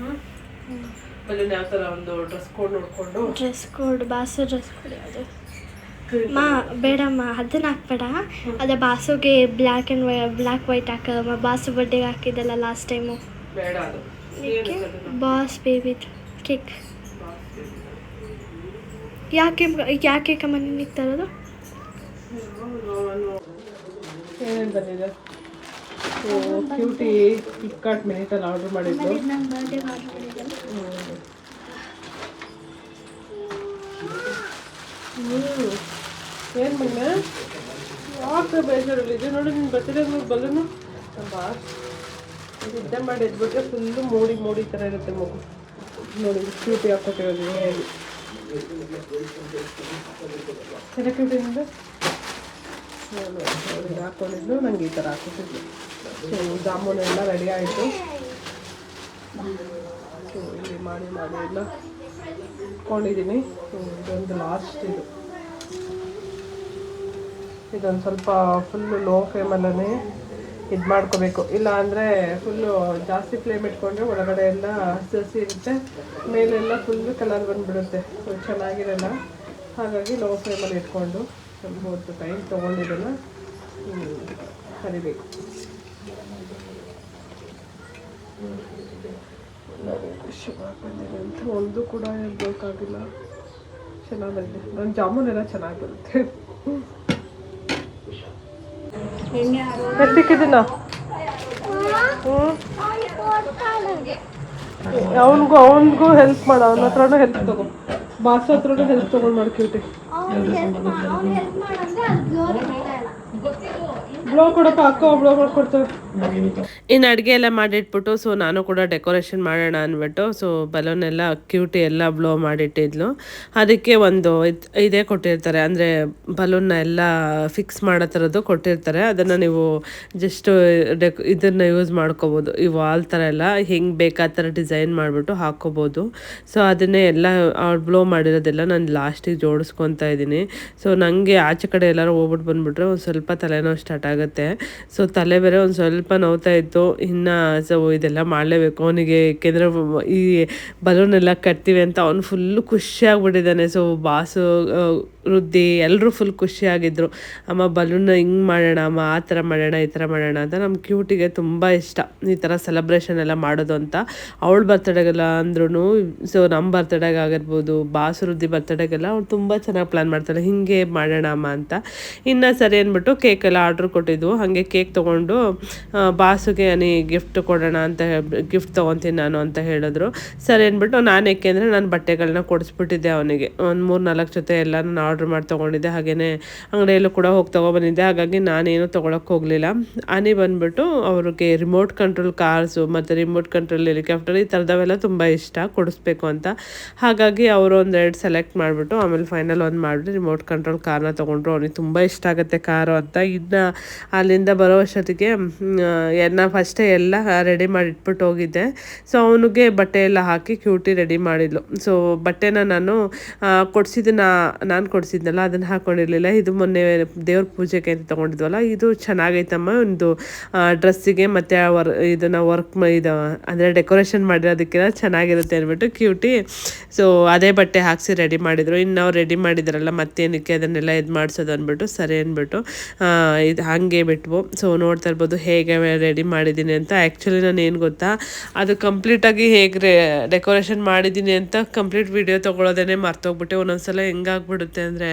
S1: ಬಲೂನ್ ಯಾವ ಥರ ಒಂದು ಡ್ರೆಸ್ ಕೋಡ್ ನೋಡಿಕೊಂಡು,
S4: dress code boss dress code ಯಾವುದು ಬೇಡಮ್ಮ, ಅದನ್ನ ಹಾಕ್ಬೇಡ. ಅದೇ ಬಾಸುಗೆ ಬ್ಲ್ಯಾಕ್ ವೈಟ್ ಹಾಕಮ್ಮ. ಬಾಸು ಬರ್ಡೇಗೆ ಹಾಕಿದ್ದಲ್ಲ ಲಾಸ್ಟ್ ಟೈಮು,
S1: ಬೇಡ ಅದು.
S4: Boss baby cake. ಯಾಕೆ ಕಮ್ಮ ನಿನಗೆ ತರೋದು?
S1: ಏನೇನು ಬಂದಿದೆ? ಕ್ಯೂಟಿ ಫ್ಲಿಪ್ಕಾರ್ಟ್ ಮಿನಿಟಲ್ಲಿ ಆರ್ಡ್ರ್ ಮಾಡಿದ್ದು. ಏನು ಮನೆ ಯಾಕೆ ಬೇಜಾರಲ್ಲಿದೆ ನೋಡಿ. ನೀನು ಬರ್ತಿರೋ ಬಲೂನು ಬಾ ನಿದ್ದೆ ಮಾಡಿ ಎದ್ಬಿಟ್ರೆ ಫುಲ್ಲು ಮೋಡಿ ಥರ ಇರುತ್ತೆ ಮಗು. ನೋಡಿ ಕ್ಯೂಟಿ ಹಾಕ್ಕೊಟ್ಟಿರೋದು ಹೇಳಿ ಚೆನ್ನಾಗಿ ಕ್ಯೂಟಿಂದ ಹಾಕ್ಕೊಂಡಿದ್ದು ನಂಗೆ ಈ ಥರ ಹಾಕ್ಕೊಟ್ಟಿದ್ಲು. ಸೊ ಜಾಮೂನು ಎಲ್ಲ ರೆಡಿ ಆಯಿತು. ಸೊ ಇಲ್ಲಿ ಮಾಡಿ ಎಲ್ಲ ಇಟ್ಕೊಂಡಿದ್ದೀನಿ. ಇದೊಂದು ಲಾಸ್ಟ್ ಇದೊಂದು ಸ್ವಲ್ಪ ಫುಲ್ಲು ಲೋ ಫ್ಲೇಮಲ್ಲೇ ಇದು ಮಾಡ್ಕೋಬೇಕು. ಇಲ್ಲ ಅಂದರೆ ಫುಲ್ಲು ಜಾಸ್ತಿ ಫ್ಲೇಮ್ ಇಟ್ಕೊಂಡ್ರೆ ಒಳಗಡೆ ಎಲ್ಲ ಹಸಿ ಇರುತ್ತೆ, ಮೇಲೆಲ್ಲ ಫುಲ್ಲು ಕಲರ್ ಬಂದುಬಿಡುತ್ತೆ. ಸೊ ಚೆನ್ನಾಗಿರಲ್ಲ. ಹಾಗಾಗಿ ಲೋ ಫ್ಲೇಮಲ್ಲಿ ಇಟ್ಕೊಂಡು ಸ್ವಲ್ಪ ಹೊತ್ತು ಟೈಮ್ ತೊಗೊಂಡಿದ್ದನ್ನು ಕರಿಬೇಕು. ಬಂದಿದೆ ಅಂತ ಒಂದು ಕೂಡ ಬೇಕಾಗಿಲ್ಲ, ಚೆನ್ನಾಗಿ ಬಂದಿದೆ. ನನ್ನ ಜಾಮೂನೆಲ್ಲ ಚೆನ್ನಾಗಿ ಬರುತ್ತೆ. ಎತ್ತಿಕ್ಕಿದ್ದೀನ ಅವನಿಗೂ ಹೆಲ್ಪ್ ಮಾಡ. ಅವನ ಹತ್ರನೂ ಹೆಲ್ಪ್ ತಗೋ, ಬಾಸ್ ಹತ್ರನೂ ಹೆಲ್ಪ್ ತಗೊಂಡು ಮಾಡಿ ಕ್ಯೂಟಿ.
S2: ಬ್ಲೋ ಕೊಡಪ್ಪ, ಅಕ್ಕ ಬ್ಲೋ ಕೊಡ್ತೇವೆ.
S1: ಇನ್ನು ಅಡುಗೆ ಎಲ್ಲ ಮಾಡಿಟ್ಬಿಟ್ಟು ಸೊ ನಾನು ಕೂಡ ಡೆಕೋರೇಷನ್ ಮಾಡೋಣ ಅಂದ್ಬಿಟ್ಟು ಸೊ ಬಲೂನ್ ಎಲ್ಲ ಕ್ಯೂಟಿ ಎಲ್ಲ ಬ್ಲೋ ಮಾಡಿಟ್ಟಿದ್ಲು. ಅದಕ್ಕೆ ಒಂದು ಇದೇ ಕೊಟ್ಟಿರ್ತಾರೆ, ಅಂದರೆ ಬಲೂನ್ನ ಎಲ್ಲ ಫಿಕ್ಸ್ ಮಾಡೋ ಥರದ್ದು ಕೊಟ್ಟಿರ್ತಾರೆ. ಅದನ್ನು ನೀವು ಜಸ್ಟ್ ಇದನ್ನು ಯೂಸ್ ಮಾಡ್ಕೋಬೋದು. ಈ ವಾಲ್ ಥರ ಎಲ್ಲ ಹೆಂಗೆ ಬೇಕಾದ ಥರ ಡಿಸೈನ್ ಮಾಡಿಬಿಟ್ಟು ಹಾಕ್ಕೋಬೋದು. ಸೊ ಅದನ್ನೇ ಎಲ್ಲ ಬ್ಲೋ ಮಾಡಿರೋದೆಲ್ಲ ನಾನು ಲಾಸ್ಟಿಗೆ ಜೋಡಿಸ್ಕೊತಾ ಇದ್ದೀನಿ. ಸೊ ನನಗೆ ಆಚೆ ಕಡೆ ಎಲ್ಲರೂ ಹೋಗ್ಬಿಟ್ಟು ಬಂದುಬಿಟ್ರೆ ಒಂದು ಸ್ವಲ್ಪ ತಲೆನೋವು ಸ್ಟಾರ್ಟ್ ಆಗುತ್ತೆ. ಸೊ ತಲೆ ಬೇರೆ ಒಂದು ಸ್ವಲ್ಪ ನೋವ್ತಾ ಇತ್ತು. ಇನ್ನು ಸೊ ಇದೆಲ್ಲ ಮಾಡಲೇಬೇಕು ಅವನಿಗೆ, ಏಕೆಂದರೆ ಈ ಬಲೂನೆಲ್ಲ ಕಟ್ತೀವಿ ಅಂತ ಅವ್ನು ಫುಲ್ಲು ಖುಷಿಯಾಗ್ಬಿಟ್ಟಿದ್ದಾನೆ. ಸೊ ಬಾಸು ವೃದ್ಧಿ ಎಲ್ಲರೂ ಫುಲ್ ಖುಷಿಯಾಗಿದ್ದರು. ಅಮ್ಮ ಬಲೂನ್ನ ಹಿಂಗೆ ಮಾಡೋಣ ಅಮ್ಮ, ಆ ಥರ ಮಾಡೋಣ, ಈ ಥರ ಮಾಡೋಣ ಅಂತ. ನಮ್ಮ ಕ್ಯೂಟಿಗೆ ತುಂಬ ಇಷ್ಟ ಈ ಥರ ಸೆಲೆಬ್ರೇಷನ್ ಎಲ್ಲ ಮಾಡೋದು ಅಂತ. ಅವಳ ಬರ್ತಡೇಗೆಲ್ಲ ಅಂದ್ರೂ, ಸೊ ನಮ್ಮ ಬರ್ತಡೇಗೆ ಆಗಿರ್ಬೋದು, ಬಾಸು ವೃದ್ಧಿ ಬರ್ತಡೇಗೆಲ್ಲ ಅವ್ಳು ತುಂಬ ಚೆನ್ನಾಗಿ ಪ್ಲ್ಯಾನ್ ಮಾಡ್ತಾಳೆ, ಹಿಂಗೆ ಮಾಡೋಣ ಅಮ್ಮ ಅಂತ. ಇನ್ನು ಸರಿ ಅಂದ್ಬಿಟ್ಟು ಕೇಕೆಲ್ಲ ಆರ್ಡ್ರ್ ಕೊಟ್ಟಿದ್ವು. ಹಾಗೆ ಕೇಕ್ ತೊಗೊಂಡು ಬಾಸುಗೆ ಗಿಫ್ಟ್ ಕೊಡೋಣ ಅಂತ ಗಿಫ್ಟ್ ತೊಗೊತೀನಿ ನಾನು ಅಂತ ಹೇಳಿದ್ರು. ಸರಿ ಅಂದ್ಬಿಟ್ಟು ನಾನು, ಏಕೆಂದರೆ ನಾನು ಬಟ್ಟೆಗಳನ್ನ ಕೊಡಿಸ್ಬಿಟ್ಟಿದ್ದೆ ಅವನಿಗೆ. ಒಂದು 3-4 ಜೊತೆ ಎಲ್ಲ ನಾನು ಆರ್ಡ್ರ್ ಮಾಡಿ ತೊಗೊಂಡಿದ್ದೆ. ಹಾಗೆಯೇ ಅಂಗಡಿಯಲ್ಲೂ ಕೂಡ ಹೋಗಿ ತೊಗೊಬಂದಿದ್ದೆ. ಹಾಗಾಗಿ ನಾನೇನು ತೊಗೊಳಕ್ಕೆ ಹೋಗಲಿಲ್ಲ. ಆನಿ ಬಂದುಬಿಟ್ಟು ಅವ್ರಿಗೆ ರಿಮೋಟ್ ಕಂಟ್ರೋಲ್ ಕಾರ್ಸು ಮತ್ತು ರಿಮೋಟ್ ಕಂಟ್ರೋಲ್ ಹೆಲಿಕಾಪ್ಟರ್ ಈ ಥರದವೆಲ್ಲ ತುಂಬ ಇಷ್ಟ, ಕೊಡಿಸ್ಬೇಕು ಅಂತ. ಹಾಗಾಗಿ ಅವರು 1-2 ಸೆಲೆಕ್ಟ್ ಮಾಡಿಬಿಟ್ಟು ಆಮೇಲೆ ಫೈನಲ್ ಒಂದು ಮಾಡಿಬಿಟ್ಟು ರಿಮೋಟ್ ಕಂಟ್ರೋಲ್ ಕಾರ್ನ ತೊಗೊಂಡ್ರು. ಅವನಿಗೆ ತುಂಬ ಇಷ್ಟ ಆಗುತ್ತೆ ಕಾರು ಅಂತ. ಇನ್ನು ಅಲ್ಲಿಂದ ಬರೋ ಅಷ್ಟೊತ್ತಿಗೆ ನಾ ಫಸ್ಟೇ ಎಲ್ಲ ರೆಡಿ ಮಾಡಿ ಇಟ್ಬಿಟ್ಟು ಹೋಗಿದ್ದೆ. ಸೊ ಅವನಿಗೆ ಬಟ್ಟೆ ಎಲ್ಲ ಹಾಕಿ ಕ್ಯೂಟಿ ರೆಡಿ ಮಾಡಿದ್ಲು. ಸೊ ಬಟ್ಟೆನ ನಾನು ನಾನು ಕೊಡಿಸಿದ್ನಲ್ಲ ಅದನ್ನು ಹಾಕ್ಕೊಂಡಿರಲಿಲ್ಲ. ಇದು ಮೊನ್ನೆ ದೇವ್ರ ಪೂಜೆಗೆ ಅಂತ ತೊಗೊಂಡಿದ್ವಲ್ಲ, ಇದು ಚೆನ್ನಾಗೈತಮ್ಮ, ಒಂದು ಡ್ರೆಸ್ಸಿಗೆ ಮತ್ತು ಇದನ್ನು ಇದು ಅಂದರೆ ಡೆಕೋರೇಷನ್ ಮಾಡಿರೋದಕ್ಕೆಲ್ಲ ಚೆನ್ನಾಗಿರುತ್ತೆ ಅಂದ್ಬಿಟ್ಟು ಕ್ಯೂಟಿ ಸೊ ಅದೇ ಬಟ್ಟೆ ಹಾಕಿಸಿ ರೆಡಿ ಮಾಡಿದರು. ಇನ್ನು ನಾವು ರೆಡಿ ಮಾಡಿದ್ರಲ್ಲ ಮತ್ತೇನಕ್ಕೆ ಅದನ್ನೆಲ್ಲ ಇದು ಮಾಡಿಸೋದು ಅಂದ್ಬಿಟ್ಟು ಸರಿ ಅಂದ್ಬಿಟ್ಟು ಇದು ಹಾಗೆ ಬಿಟ್ವು. ಸೊ ನೋಡ್ತಾ ಇರ್ಬೋದು ಹೇಗೆ ರೆಡಿ ಮಾಡಿದ್ದೀನಿ ಅಂತ. ಆ್ಯಕ್ಚುಲಿ ನಾನು ಏನು ಗೊತ್ತಾ, ಅದು ಕಂಪ್ಲೀಟಾಗಿ ಹೇಗೆ ಡೆಕೋರೇಷನ್ ಮಾಡಿದ್ದೀನಿ ಅಂತ ಕಂಪ್ಲೀಟ್ ವಿಡಿಯೋ ತೊಗೊಳೋದೇ ಮರ್ತೋಗ್ಬಿಟ್ಟೆ. ಒಂದೊಂದ್ಸಲ ಹೆಂಗಾಗ್ಬಿಡುತ್ತೆ ಅಂದರೆ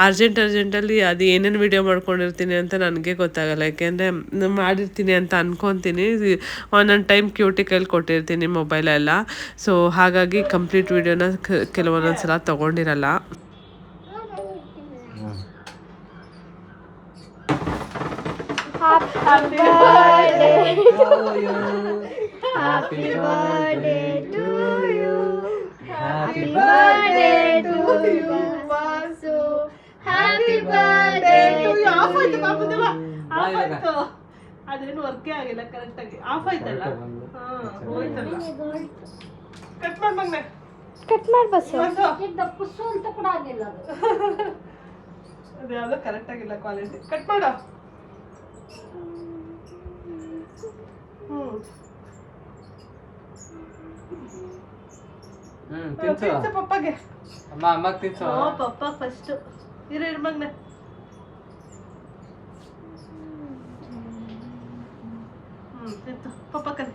S1: ಅರ್ಜೆಂಟಲ್ಲಿ ಅದು ಏನೇನು ವಿಡಿಯೋ ಮಾಡ್ಕೊಂಡಿರ್ತೀನಿ ಅಂತ ನನಗೆ ಗೊತ್ತಾಗಲ್ಲ. ಯಾಕೆಂದರೆ ಮಾಡಿರ್ತೀನಿ ಅಂತ ಅನ್ಕೊತೀನಿ, ಒಂದೊಂದು ಟೈಮ್ ಕ್ಯೂಟಿ ಕೈಲಿ ಕೊಟ್ಟಿರ್ತೀನಿ ಮೊಬೈಲೆಲ್ಲ. ಸೊ ಹಾಗಾಗಿ ಕಂಪ್ಲೀಟ್ ವಿಡಿಯೋನ ಕೆಲವೊಂದೊಂದ್ಸಲ ತೊಗೊಂಡಿರಲ್ಲ.
S4: Happy birthday to you. Happy birthday to you. Happy birthday to you, Vasu. Happy birthday to you.
S1: Of ಆಯ್ತು ಪಾಪದವ, ಆಫ್ ಆಯ್ತು. ಅದೇನು ವರ್ಕೇ ಆಗಿಲ್ಲ ಕರೆಕ್ಟಾಗಿ. ಆಫ್ ಆಯ್ತಲ್ಲ, ಹೋಯ್ತಲ್ಲ. ಕಟ್ ಮಾಡಿ ಮಗನೆ,
S4: ಕಟ್ ಮಾಡಿ ಬಸ್ಸು.
S5: ಪುಸ್ಸು ಅಂತ ಕೂಡ ಆಗಿಲ್ಲ
S1: ಅದು ಯಾವುದೋ ಕರೆಕ್ಟಾಗಿಲ್ಲ ಕ್ವಾಲಿಟಿ. ಕಟ್ ಮಾಡು.
S3: ತಿನ್ಸು
S1: ಪಪ್ಪಗೆ.
S3: ಅಮ್ಮ ತಿನ್ಸು.
S1: ಪಪ್ಪ ಫಸ್ಟ್ ಇರು ಮಗ್ನೆ. ತಿಂತು ಪಪ್ಪ ಕಲಿ.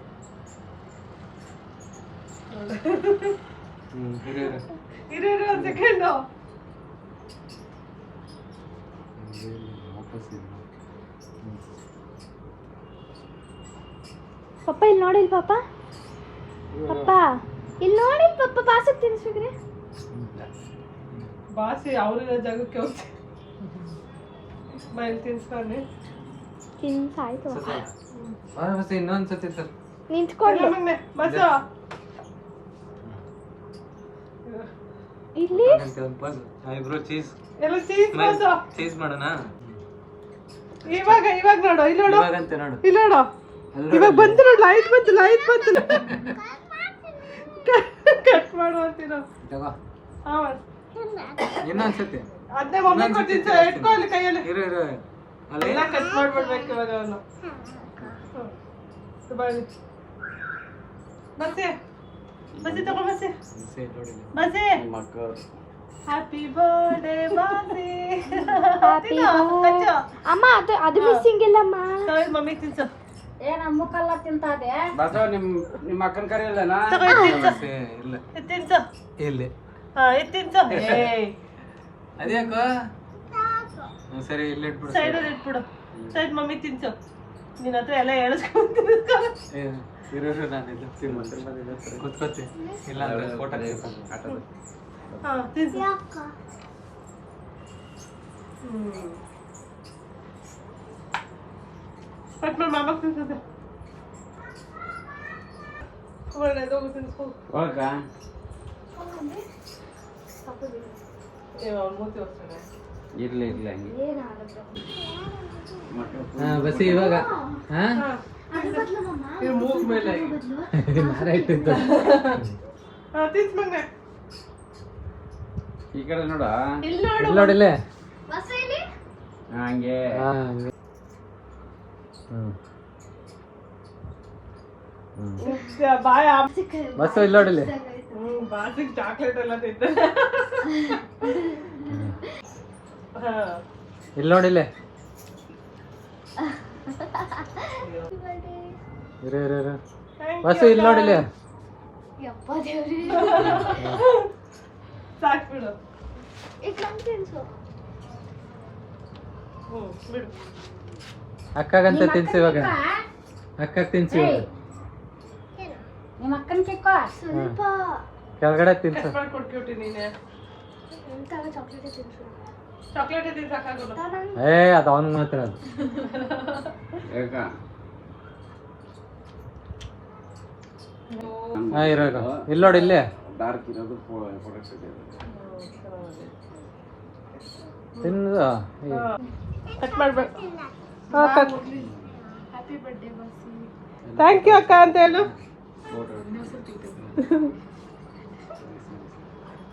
S1: ಇರು ಒಂದು ಸೆಕೆಂಡು.
S4: ಪಪ್ಪ ಇಲ್ಲಿ ನೋಡಿಲ್ ಪಾಪ, ಪಪ್ಪ ಇಲ್ಲಿ ನೋಡಿ ಪಪ್ಪ ಬಾಸಕ್ಕೆ ತಿನ್ನಿಸ್ಬೇಕ್ರಿ.
S1: ಬಾಸಿ ಅವ್ರಿರೋ ಜಾಗಕ್ಕೆ ಹೋಗ್ತಿ ಬೈಲ್ ತಿನ್ಸ್ತಾನೆ.
S4: ತಿನ್ಸಾಯ್ತು
S3: ಇನ್ನೊಂದ್ಸತಿ ಸರ್
S4: ನಿಂತ್ಕೊಳ್ಳಿ
S1: ಬಸ
S4: ಇಲ್ಲಿ.
S3: ಐಬ್ರೋ ಚೀಸ್
S1: ಎಲ್ಲ ಚೀಸ್ ಬಸ
S3: ಚೀಸ್ ಮಾಡೋಣ
S1: ಇವಾಗ ನೋಡು. ಇಲ್ಲಿ ನೋಡು,
S3: ಇವಾಗಂತೆ ನೋಡು,
S1: ಇಲ್ಲಿ ನೋಡು. ಇವಾಗ ಬಂತು ನೋಡು, ಲೈಟ್ ಬಂತು. ಕಟ್ ಮಾಡು ಅಂತೀರ.
S3: ಇನ್ನೊಂದ್ಸತಿ
S1: ಅದೇ ಮಮ್ಮಿ ಕೊಟ್ಟಿದ್ದು ಇಟ್ಕೊ ಅಲ್ಲಿ ಕೈಯಲ್ಲಿ.
S3: ಇರು ಅಲ್ಲಿ
S1: ಎಲ್ಲ ಕಟ್ ಮಾಡ್ಬಿಡ್ಬೇಕು ಇವಾಗ ಅವನು. ಬಸ್ಸಿ ತಗೋ ಬಸ್ಸಿ. Happy birthday ಬಾಸಿ.
S4: ಅಮ್ಮ ಅದು ಮಿಸ್ಸಿಂಗ್ ಇಲ್ಲಮ್ಮ.
S1: ಮಮ್ಮಿ ತಿನ್ಸು.
S5: ಏನ ಮುಕ್ಕಲ್ಲ ತಿಂತಾದೆ
S2: ಬಸವ ನಿಮ್ಮ ಅಕ್ಕನ ಕರೆಯಲ್ಲನಾ?
S3: ಇಲ್ಲ
S1: ತಿನ್ಸು.
S3: ಇಲ್ಲಿ
S1: ತಿನ್ಸು.
S3: ಅದ್ಯಾಕೋ ಸರಿ ಇಲ್ಲಿ ಇಟ್ಬಿಡು.
S1: ಸೈಡಲ್ಲಿ ಇಟ್ಬಿಡು. Side mummy ತಿನ್ಸು. ನಿನ್ನ ಹತ್ರ ಎಲ್ಲ
S3: ಇರು ನಾನು ಕೂತ್ಕೋತಿ. ಇಲ್ಲ ಅಂದ್ರೆ ಫೋಟೋ
S1: ತಿನ್ಸು.
S3: ಇರ್ಲಿ ಇರ್ಲಿ ಹಂಗೆ ಬಸ್ಸಿ ಇವಾಗ ಹಾ ಇಟ್ಟಿದ್ದು
S6: ಈ ಕಡೆ ನೋಡ
S3: ನೋಡಿಲ್ಲೇ
S6: ಹಂಗೆ
S3: ಬಸ್ ಇಲ್ಲಿ ನೋಡಿಲ್ಲ
S1: ಬಾಸಿಗೆ ಚಾಕ್ಲೇಟ್ ಎಲ್ಲ ತಿಂತ
S3: ಇಲ್ಲಿ ನೋಡಿಲ್ಲ ಇರು ಬಸ್ ಇಲ್ಲಿ ನೋಡಿಲ್ಲ
S1: ಸಾಕ್ ಬಿಡು ಬಿಡು
S3: ಅಕ್ಕಗಂತ ತಿನ್ಸಿ ಇವಾಗ ಅಕ್ಕಗ್ ತಿನ್ಸಿ ಇವಾಗ
S5: ನಿಮ್ಮ ಅಕ್ಕನ ಕೇಕೋ
S4: ಸ್ವಲ್ಪ
S3: ಕೆಳಗಡೆ ತಿನ್ಸು
S1: ಕಟ್ ಮಾಡಿ ಕೊಟ್ಬಿಟ್ಟು ನೀನೆ ಚಾಕ್ಲೇಟ್ ಇದ್ರೆ ಸಾಕಾಗೋದು
S3: ಅದು ಅವನಿಗೆ ಮಾತ್ರ ಅದು
S6: ಯಾಕ
S3: ಇರೋ ಇಲ್ಲಿ ನೋಡಿ ಇಲ್ಲೇ
S6: ಡಾರ್ಕ್ ಇರೋದು ಪ್ರೊಡಕ್ಟ್ಸ್ ಇದೆ
S3: ತಿನ್ನದು
S1: ಕಟ್ ಮಾಡ್ಬೇಕು ಥ್ಯಾಂಕ್ ಯು ಅಕ್ಕ ಅಂತ ಹೇಳು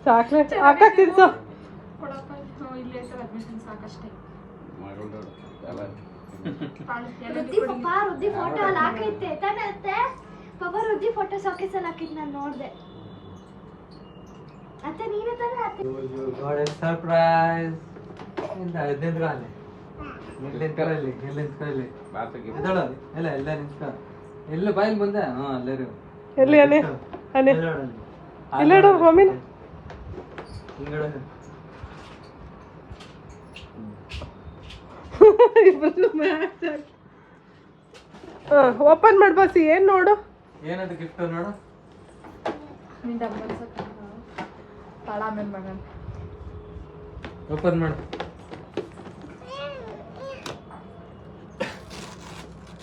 S1: ಚಾಕ್ಲೇಟ್ ಅಕ್ಕ ತಿನ್ಸು
S4: ರುದ್ದಿ ಫೋಟೋ ಅಲ್ಲಿ ಹಾಕೈತೆ ತಾನೇ ಅತ್ತೆ ಪಾಪ ರುದ್ದಿ ಫೋಟೋ ಸಾಕೇಸ್ ಅಲ್ಲಿ ಹಾಕಿದ್ ನಾನು ನೋಡ್ದೆ ಅತ್ತೆ ನೀನೇ ತಾನೇ ಅತ್ತೆ
S3: ಸರ್ಪ್ರೈಸ್ ನಿಂತ್ಕೊಳ್ಳಿ ಇಲ್ಲಿ ನಿಂತ್ಕೊಳ್ಳಿ ಎಲ್ಲ ಎಲ್ಲ ನಿಂತ್ಕೊ ಎಲ್ಲ ಬಾಯಿಲ್ ಬಂದೆ ಹಾ ಎಲ್ಲರೂ
S1: ಎಲ್ಲಿ ಅನೆ ಅನೆ ಇಲ್ಲ ನೋಡು ಮಮ್ಮಿನ ಓಪನ್ ಮಾಡ್ಬಾಸಿ ಏನ್ ನೋಡು
S3: ಏನದು ಗಿಫ್ಟ್ ನೋಡು ಓಪನ್ ಮಾಡು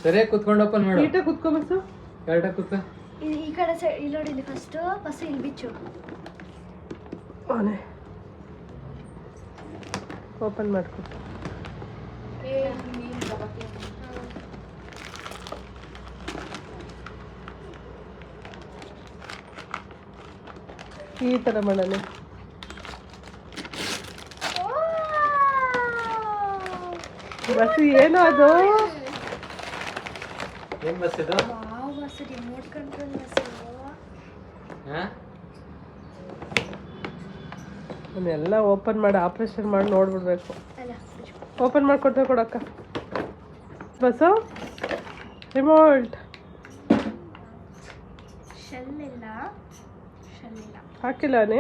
S3: ಸರಿಯಾಗಿ ಕುತ್ಕೊಂಡು ಓಪನ್ ಮಾಡು
S1: ನೀಟಾಗಿ ಕುತ್ಕೋಬೇಕು
S3: ಕರೆಕ್ಟಾಗಿ ಕುತ್ಕೊ
S4: ಈ ಕಡೆ ಸೈಡ್ ಇಲ್ಲಿ ನೋಡಿ ಇಲ್ಲಿ ಫಸ್ಟ್ ಇಲ್ಲಿ ಬಿಚ್ಚು
S1: ಆನೆ ಓಪನ್ ಮಾಡ್ಕೊಟ್ಟು ಈ ತರ ಮಾಡೋಣ ಬಸ್ ಏನೋ ಅದು
S3: ಏನ್ ಬಸ್ ಇದು
S4: wow bus remote control bus
S3: ಹಾ
S1: ಅದನ್ನೆಲ್ಲ ಓಪನ್ ಮಾಡಿ ಆಪರೇಷನ್ ಮಾಡಿ ನೋಡ್ಬಿಡ್ಬೇಕು
S4: ಅಲ್ಲ
S1: ಓಪನ್ ಮಾಡ್ಕೊಡ್ತೇವೆ ಕೊಡಕ್ಕ ಬಸ್ಸು ರಿಮೋಟ್
S4: ಶೆಲ್ ಇಲ್ಲ
S1: ಹಾಕಿಲ್ಲ ನೀ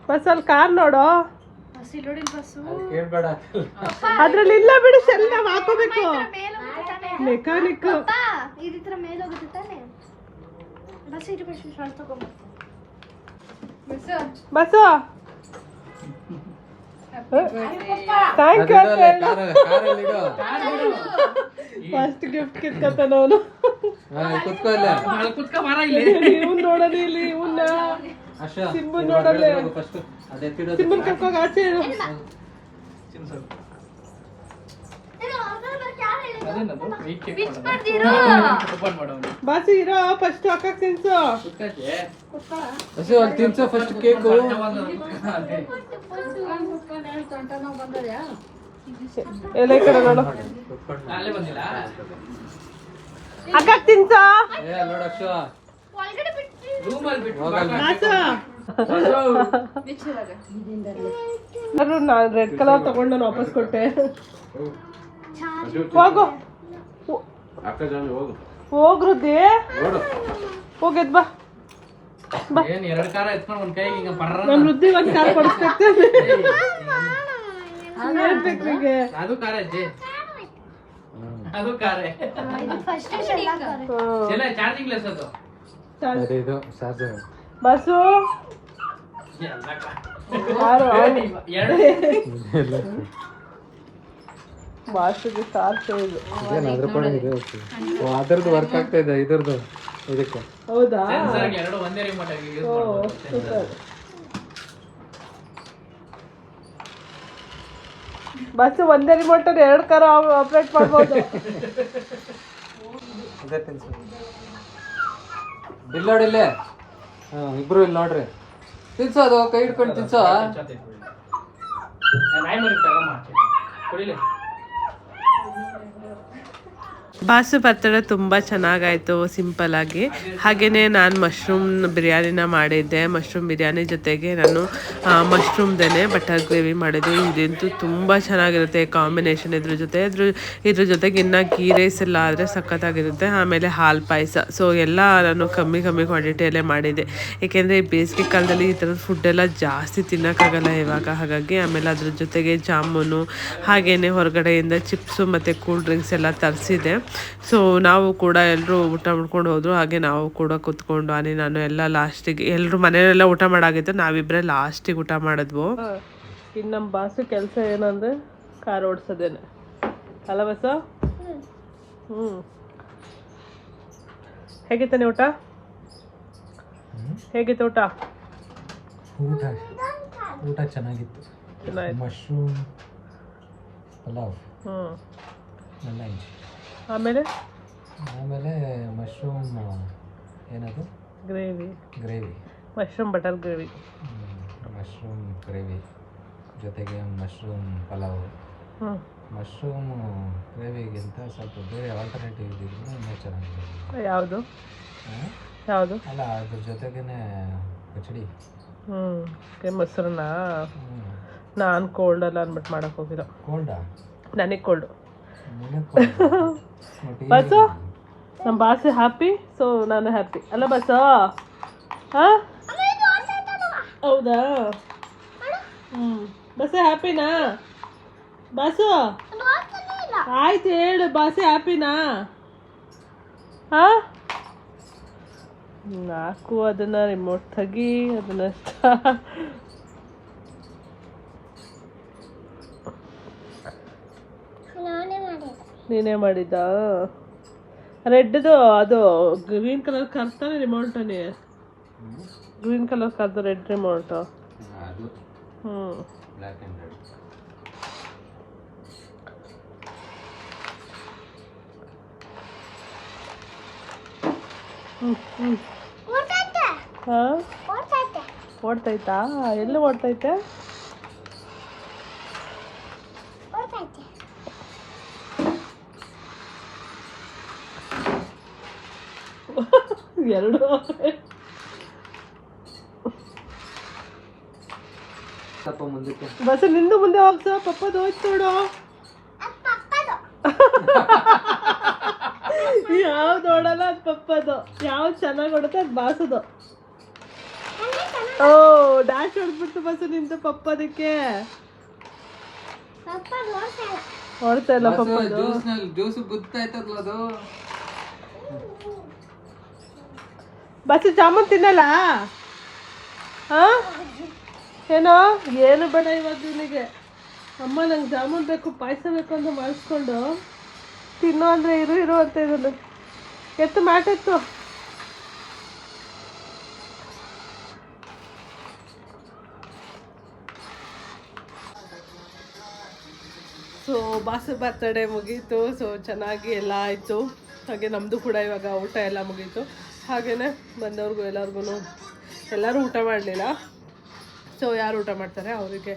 S1: ಬಸ್ ಅಲ್ಲಿ ಕಾರ್ ನೋಡು
S4: ಬಸ್ ಇಲ್ಲಿ ನೋಡಿ ಬಸ್ಸು
S3: ಕೇಳ್ಬೇಡ
S1: ಅದ್ರಲ್ಲಿ ಇಲ್ಲ ಬಿಡು ಶೆಲ್ ನಾವು ಹಾಕೋಬೇಕು ಮೆಕ್ಯಾನಿಕ್
S4: ಈ ತರ ಮೇಲೆ ಹೋಗುತ್ತೆ ತಾನೆ ಬಸ್ ಇಟ್ಟು ಬಿಟ್ಟು ಶಾರ್ಟ್ ತಗೊಂಡು
S1: ಬಸ್ಸು ಥ್ಯಾಂಕ್ ಯು ಅಂತ ಹೇಳು ಫಸ್ಟ್ ಗಿಫ್ಟ್ ಕಿತ್ಕೊತಾನ ಅವನು
S3: ಕುತ್ಕೋ ಇಲ್ಲ
S1: ಇವ್ನ್ ನೋಡೋಣ ಇಲ್ಲಿ ಇವನ್ನ ಸಿಂಬನ್ ನೋಡಲ್ಲ
S3: ಫಸ್ಟ್ ಅದೇ
S1: ಸಿಂಬನ್ ಕರ್ಕೋಗ ಆಚೆ ಹೇಳು ಬಾಸಿ ಇರೋ ಫಸ್ಟ್ ಅಕ್ಕಕ್ಕೆ ತಿನ್ಸು
S3: ಹಸು ಅಲ್ಲಿ ತಿನ್ಸೋ ಫಸ್ಟ್ ಕೇಕು
S1: ಎಲ್ಲ ಈ ಕಡೆ ನೋಡು ಅಕ್ಕಕ್ಕೆ ತಿನ್ಸು
S3: ನೋಡು ಅಕ್ಷ
S1: ನಾನು ರೆಡ್ ಕಲರ್ ತಗೊಂಡು ನಾನು ವಾಪಸ್ ಕೊಟ್ಟೆ ಹೋಗು ಹೋಗ್ರುದ್ದಿ ಹೋಗಿದ್ ಬಾ
S3: ಏನ್ ಎರಡ್ ಕಾರ ಎತ್ಕೊಂಡು ಒಂದ್ ಕೈಗೆ ಹಿಂಗ ಪರ್ರ
S1: ನಮ್ ವೃದ್ಧಿ ಒಂದ್ ಕಾರ್ ಕೊಡಿಸ್ಬೇಕು
S3: ಅದು ಕಾರ ಅಜ್ಜಿ ಅದು ಕಾರೇ
S4: ಫಸ್ಟ್ ಶೆಲ್ ಹಾಕೋರೆ
S3: ಎಲ್ಲ ಚಾರ್ಜಿಂಗ್ ಲೆಸ್ ಅದು ಇದು ಚಾರ್ಜರ್
S1: ಬಸ್ಸು ಬಾಸುಗೆ ಸಾರ್ಸೆ ಇದು.
S3: ಇದೇನು ಅದ್ರ ಕೂಡ ಇದೆ ಅದರದ್ದು ವರ್ಕ್ ಆಗ್ತಾ ಇದೆ ಇದ್ರದ್ದು ಇದಕ್ಕೆ.
S1: ಹೌದಾ?
S7: ಎರಡು ಒಂದೇ ರಿಮೋಟ್ ಆಗಿ ಯೂಸ್
S1: ಓ
S7: ಮಾಡ್ಬೋದು.
S1: ಸೂಪರ್. ಬಸ್ ಒಂದೇ ರಿಮೋಟ್ ಅಲ್ಲಿ 2 ಕಾರ್ ಆಪರೇಟ್ ಮಾಡ್ಬೋದು.
S3: ಅದೇ ತಿನ್ಸು ಬಿಲ್ ನೋಡಿಲ್ಲೇ. ಇಬ್ರು ಇಲ್ಲಿ ನೋಡ್ರಿ ತಿನ್ಸೋ, ಅದು ಕೈ ಹಿಡ್ಕೊಂಡು ತಿನ್ಸೋ.
S7: ನಾಯಿ ಮರಿ ತಗೊಂಡ್ ಕುಡಿಲಿ.
S1: ಬಾಸು ಬರ್ತಡೇ ತುಂಬ ಚೆನ್ನಾಗಾಯಿತು ಸಿಂಪಲ್ಲಾಗಿ. ಹಾಗೆಯೇ ನಾನು ಮಶ್ರೂಮ್ ಬಿರಿಯಾನಿನ ಮಾಡಿದ್ದೆ. ಮಶ್ರೂಮ್ ಬಿರಿಯಾನಿ ಜೊತೆಗೆ ನಾನು ಮಶ್ರೂಮ್ದೇ ಬಟರ್ ಗ್ರೇವಿ ಮಾಡಿದ್ದೆ. ಇದಂತೂ ತುಂಬ ಚೆನ್ನಾಗಿರುತ್ತೆ ಕಾಂಬಿನೇಷನ್. ಇದ್ರ ಜೊತೆಗೆ ಇನ್ನು ಗೀ ರೈಸ್ ಎಲ್ಲ ಆದರೆ ಸಖತ್ತಾಗಿರುತ್ತೆ. ಆಮೇಲೆ ಹಾಲು ಪಾಯಸ. ಸೊ ಎಲ್ಲ ನಾನು ಕಮ್ಮಿ ಕ್ವಾಂಟಿಟಿಯಲ್ಲೇ ಮಾಡಿದ್ದೆ. ಏಕೆಂದರೆ ಈ ಬೇಸಿಗೆ ಕಾಲದಲ್ಲಿ ಈ ಥರದ ಫುಡ್ಡೆಲ್ಲ ಜಾಸ್ತಿ ತಿನ್ನೋಕ್ಕಾಗಲ್ಲ ಇವಾಗ. ಹಾಗಾಗಿ ಆಮೇಲೆ ಅದ್ರ ಜೊತೆಗೆ ಜಾಮೂನು ಹಾಗೆಯೇ ಹೊರಗಡೆಯಿಂದ ಚಿಪ್ಸು ಮತ್ತು ಕೂಲ್ ಡ್ರಿಂಕ್ಸ್ ಎಲ್ಲ ತರಿಸಿದೆ. ಸೊ ನಾವು ಕೂಡ ಎಲ್ಲರೂ ಊಟ ಮಾಡ್ಕೊಂಡು ಹೋದ್ರು. ಹಾಗೆ ನಾವು ಕೂಡ ಕೂತ್ಕೊಂಡು ನಾನು ಎಲ್ಲ ಲಾಸ್ಟಿಗೆ ಎಲ್ಲರೂ ಮನೆಯಲ್ಲೆಲ್ಲ ಊಟ ಮಾಡಾಗಿತ್ತು. ನಾವಿಬ್ಬರೇ ಲಾಸ್ಟಿಗೆ ಊಟ ಮಾಡಿದ್ವು. ಇನ್ನು ನಮ್ಮ ಬಾಸು ಕೆಲಸ ಏನಂದರೆ ಕಾರ್ ಓಡಿಸೋದೇನೆ ಅಲ್ಲ ಬಸ್ಸು? ಹೇಗಿತ್ತಾನೆ ಊಟ? ಹೇಗಿತ್ತು ಊಟ?
S3: ಊಟ ಚೆನ್ನಾಗಿತ್ತು. ಮಶ್ರೂಮ್ ಪಲಾವ್
S1: ಆಮೇಲೆ
S3: ಮಶ್ರೂಮ್ ಏನದು gravy
S1: mushroom butter gravy,
S3: mushroom gravy ಜೊತೆಗೆ ಮಶ್ರೂಮ್ ಪಲಾವ್. ಮಶ್ರೂಮ್ ಗ್ರೇವಿಗಿಂತ ಸ್ವಲ್ಪ ಬೇರೆ ಆಲ್ಟರ್ನೇಟಿವ್ ಇದ್ದಿದ್ರೆ ಇನ್ನೂ ಚೆನ್ನಾಗಿದೆ.
S1: ಯಾವುದು
S3: ಅಲ್ಲ ಅದ್ರ ಜೊತೆಗೇ ಕಚಡಿ.
S1: ಮೊಸರನ್ನ ನಾನು ಕೋಲ್ಡ್ ಅಲ್ಲ ಅಂದ್ಬಿಟ್ಟು ಮಾಡಕ್ಕೆ ಹೋಗಿಲ್ಲ.
S3: ಕೋಲ್ಡಾ?
S1: ನನಗೆ ಕೋಲ್ಡು. ಬಸ್ಸು ನಮ್ಮ ಬಾಸು ಹ್ಯಾಪಿ, ಸೊ ನಾನು ಹ್ಯಾಪಿ ಅಲ್ಲ ಬಸ್ಸು? ಹಾಂ ಹೌದಾ? ಬಸ್ಸು ಹ್ಯಾಪಿನಾ? ಬಾಸು ಆಯ್ತು ಹೇಳು, ಬಾಸು ಹ್ಯಾಪಿನಾ? ಹಾಂ ನಾಲ್ಕು ಅದನ್ನು ರಿಮೋಟ್ ತೆಗಿ, ಅದನ್ನು ನೀನೇ ಮಾಡಿದ್ದ? ರೆಡ್ದು ಅದು ಗ್ರೀನ್ ಕಲರ್ ಕರ್ತಾನೆ ರಿಮೋಟನೇ. ಗ್ರೀನ್ ಕಲರ್ ಕರ್ದು red remote.
S3: Black and red. ಹಾಂ ಓಡ್ತೈತಾ? ಎಲ್ಲಿ ಓಡ್ತೈತೆ? ಎರಡು ಬಸ್ ನಿಂದು ಮುಂದೆ ಹೋಗ್ಸ. ಪಪ್ಪದು ಹೋಯ್ತು ನೋಡು. ಯಾವ್ದು ಓಡಲ್ಲ ಅದು ಪಪ್ಪದು, ಯಾವ್ದು ಚೆನ್ನಾಗಿ ಓಡುತ್ತೆ ಅದು ಬಾಸದು. ಓ ಡ್ಯಾಶ್ ಹೊಡ್ಬಿಟ್ಟು ಬಸ್ಸು ನಿಂತು ಪಪ್ಪದಕ್ಕೆ ಓಡ್ತಾ ಇಲ್ಲ ಪಪ್ಪದು. ಜ್ಯೂಸ್ ಗುತ್ತಾಯ್ತಲ್ಲ ಅದು.
S1: ಬಸ್ಸು ಜಾಮೂನ್ ತಿನ್ನಲ್ಲ? ಹಾಂ ಏನೋ ಏನು ಬೇಡ ಇವಾಗ ನಿನಗೆ. ಅಮ್ಮ ನಂಗೆ ಜಾಮೂನ್ ಬೇಕು, ಪಾಯಸ ಬೇಕು ಅಂತ ಮಾಡಿಸ್ಕೊಂಡು ತಿನ್ನೋ ಅಂದರೆ ಇರು ಅಂತ ಇರೋದು. ಎತ್ತು ಮ್ಯಾಟೆತ್ತು. ಸೊ ಬಾಸು ಬರ್ತಡೇ ಮುಗೀತು. ಸೊ ಚೆನ್ನಾಗಿ ಎಲ್ಲ ಆಯಿತು. ಹಾಗೆ ನಮ್ಮದು ಕೂಡ ಇವಾಗ ಊಟ ಎಲ್ಲ ಮುಗೀತು. ಹಾಗೆಯೇ ಬಂದವ್ರಿಗೂ ಎಲ್ಲರೂ ಊಟ ಮಾಡಲಿಲ್ಲ. ಸೊ ಯಾರು ಊಟ ಮಾಡ್ತಾರೆ ಅವರಿಗೆ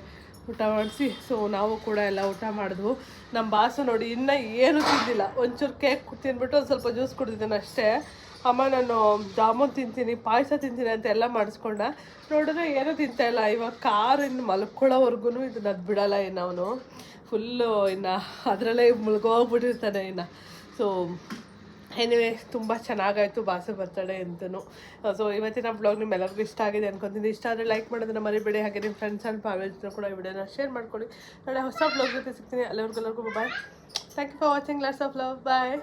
S1: ಊಟ ಮಾಡಿಸಿ ಸೊ ನಾವು ಕೂಡ ಎಲ್ಲ ಊಟ ಮಾಡಿದ್ವು. ನಮ್ಮ ಬಾಸು ನೋಡಿ ಇನ್ನೂ ಏನೂ ತಿಂದಿಲ್ಲ. ಒಂಚೂರು ಕೇಕ್ ತಿಂದ್ಬಿಟ್ಟು ಒಂದು ಸ್ವಲ್ಪ ಜ್ಯೂಸ್ ಕುಡಿದಿದ್ದೇನೆ ಅಷ್ಟೇ. ಅಮ್ಮ ನಾನು ಜಾಮೂನ್ ತಿಂತೀನಿ, ಪಾಯಸ ತಿಂತೀನಿ ಅಂತ ಎಲ್ಲ ಮಾಡಿಸ್ಕೊಂಡ. ನೋಡಿದ್ರೆ ಏನೂ ತಿಂತಾಯಿಲ್ಲ. ಇವಾಗ ಕಾರ್ ಇನ್ನು ಮಲ್ಕೊಳ್ಳೋವರೆಗೂ ಇದನ್ನ ಅದು ಬಿಡೋಲ್ಲ ಇನ್ನು ಅವನು. ಫುಲ್ಲು ಇನ್ನು ಅದರಲ್ಲೇ ಮುಳುಗೋಗ್ಬಿಟ್ಟಿರ್ತಾನೆ ಇನ್ನು. ಸೊ ಎನಿವೇ ತುಂಬ ಚೆನ್ನಾಗಾಯಿತು ಬಾಸು ಬರ್ತಡೇ ಅಂತೂ. ಸೊ ಇವತ್ತಿನ ಬ್ಲಾಗ್ ನಿಮ್ಮೆಲ್ಲರಿಗೂ ಇಷ್ಟ ಆಗಿದೆ ಅನ್ಕೊತೀನಿ. ಇಷ್ಟ ಆದರೆ ಲೈಕ್ ಮಾಡೋದನ್ನು ಮರಿಬೇಡಿ. ಹಾಗೆ ನಿಮ್ಮ ಫ್ರೆಂಡ್ಸ್ ಆ್ಯಂಡ್ ಫ್ಯಾಮಿಲಿ ಜೊತೆ ಕೂಡ ಈ ವಿಡಿಯೋನ ಶೇರ್ ಮಾಡ್ಕೊಳ್ಳಿ. ನಾಳೆ ಹೊಸ ಬ್ಲಾಗ್ ಜೊತೆ ಸಿಗ್ತೀನಿ. ಅಲ್ಲಿವರೆಗೂ bye. Thank you for watching. Lots of love. Bye.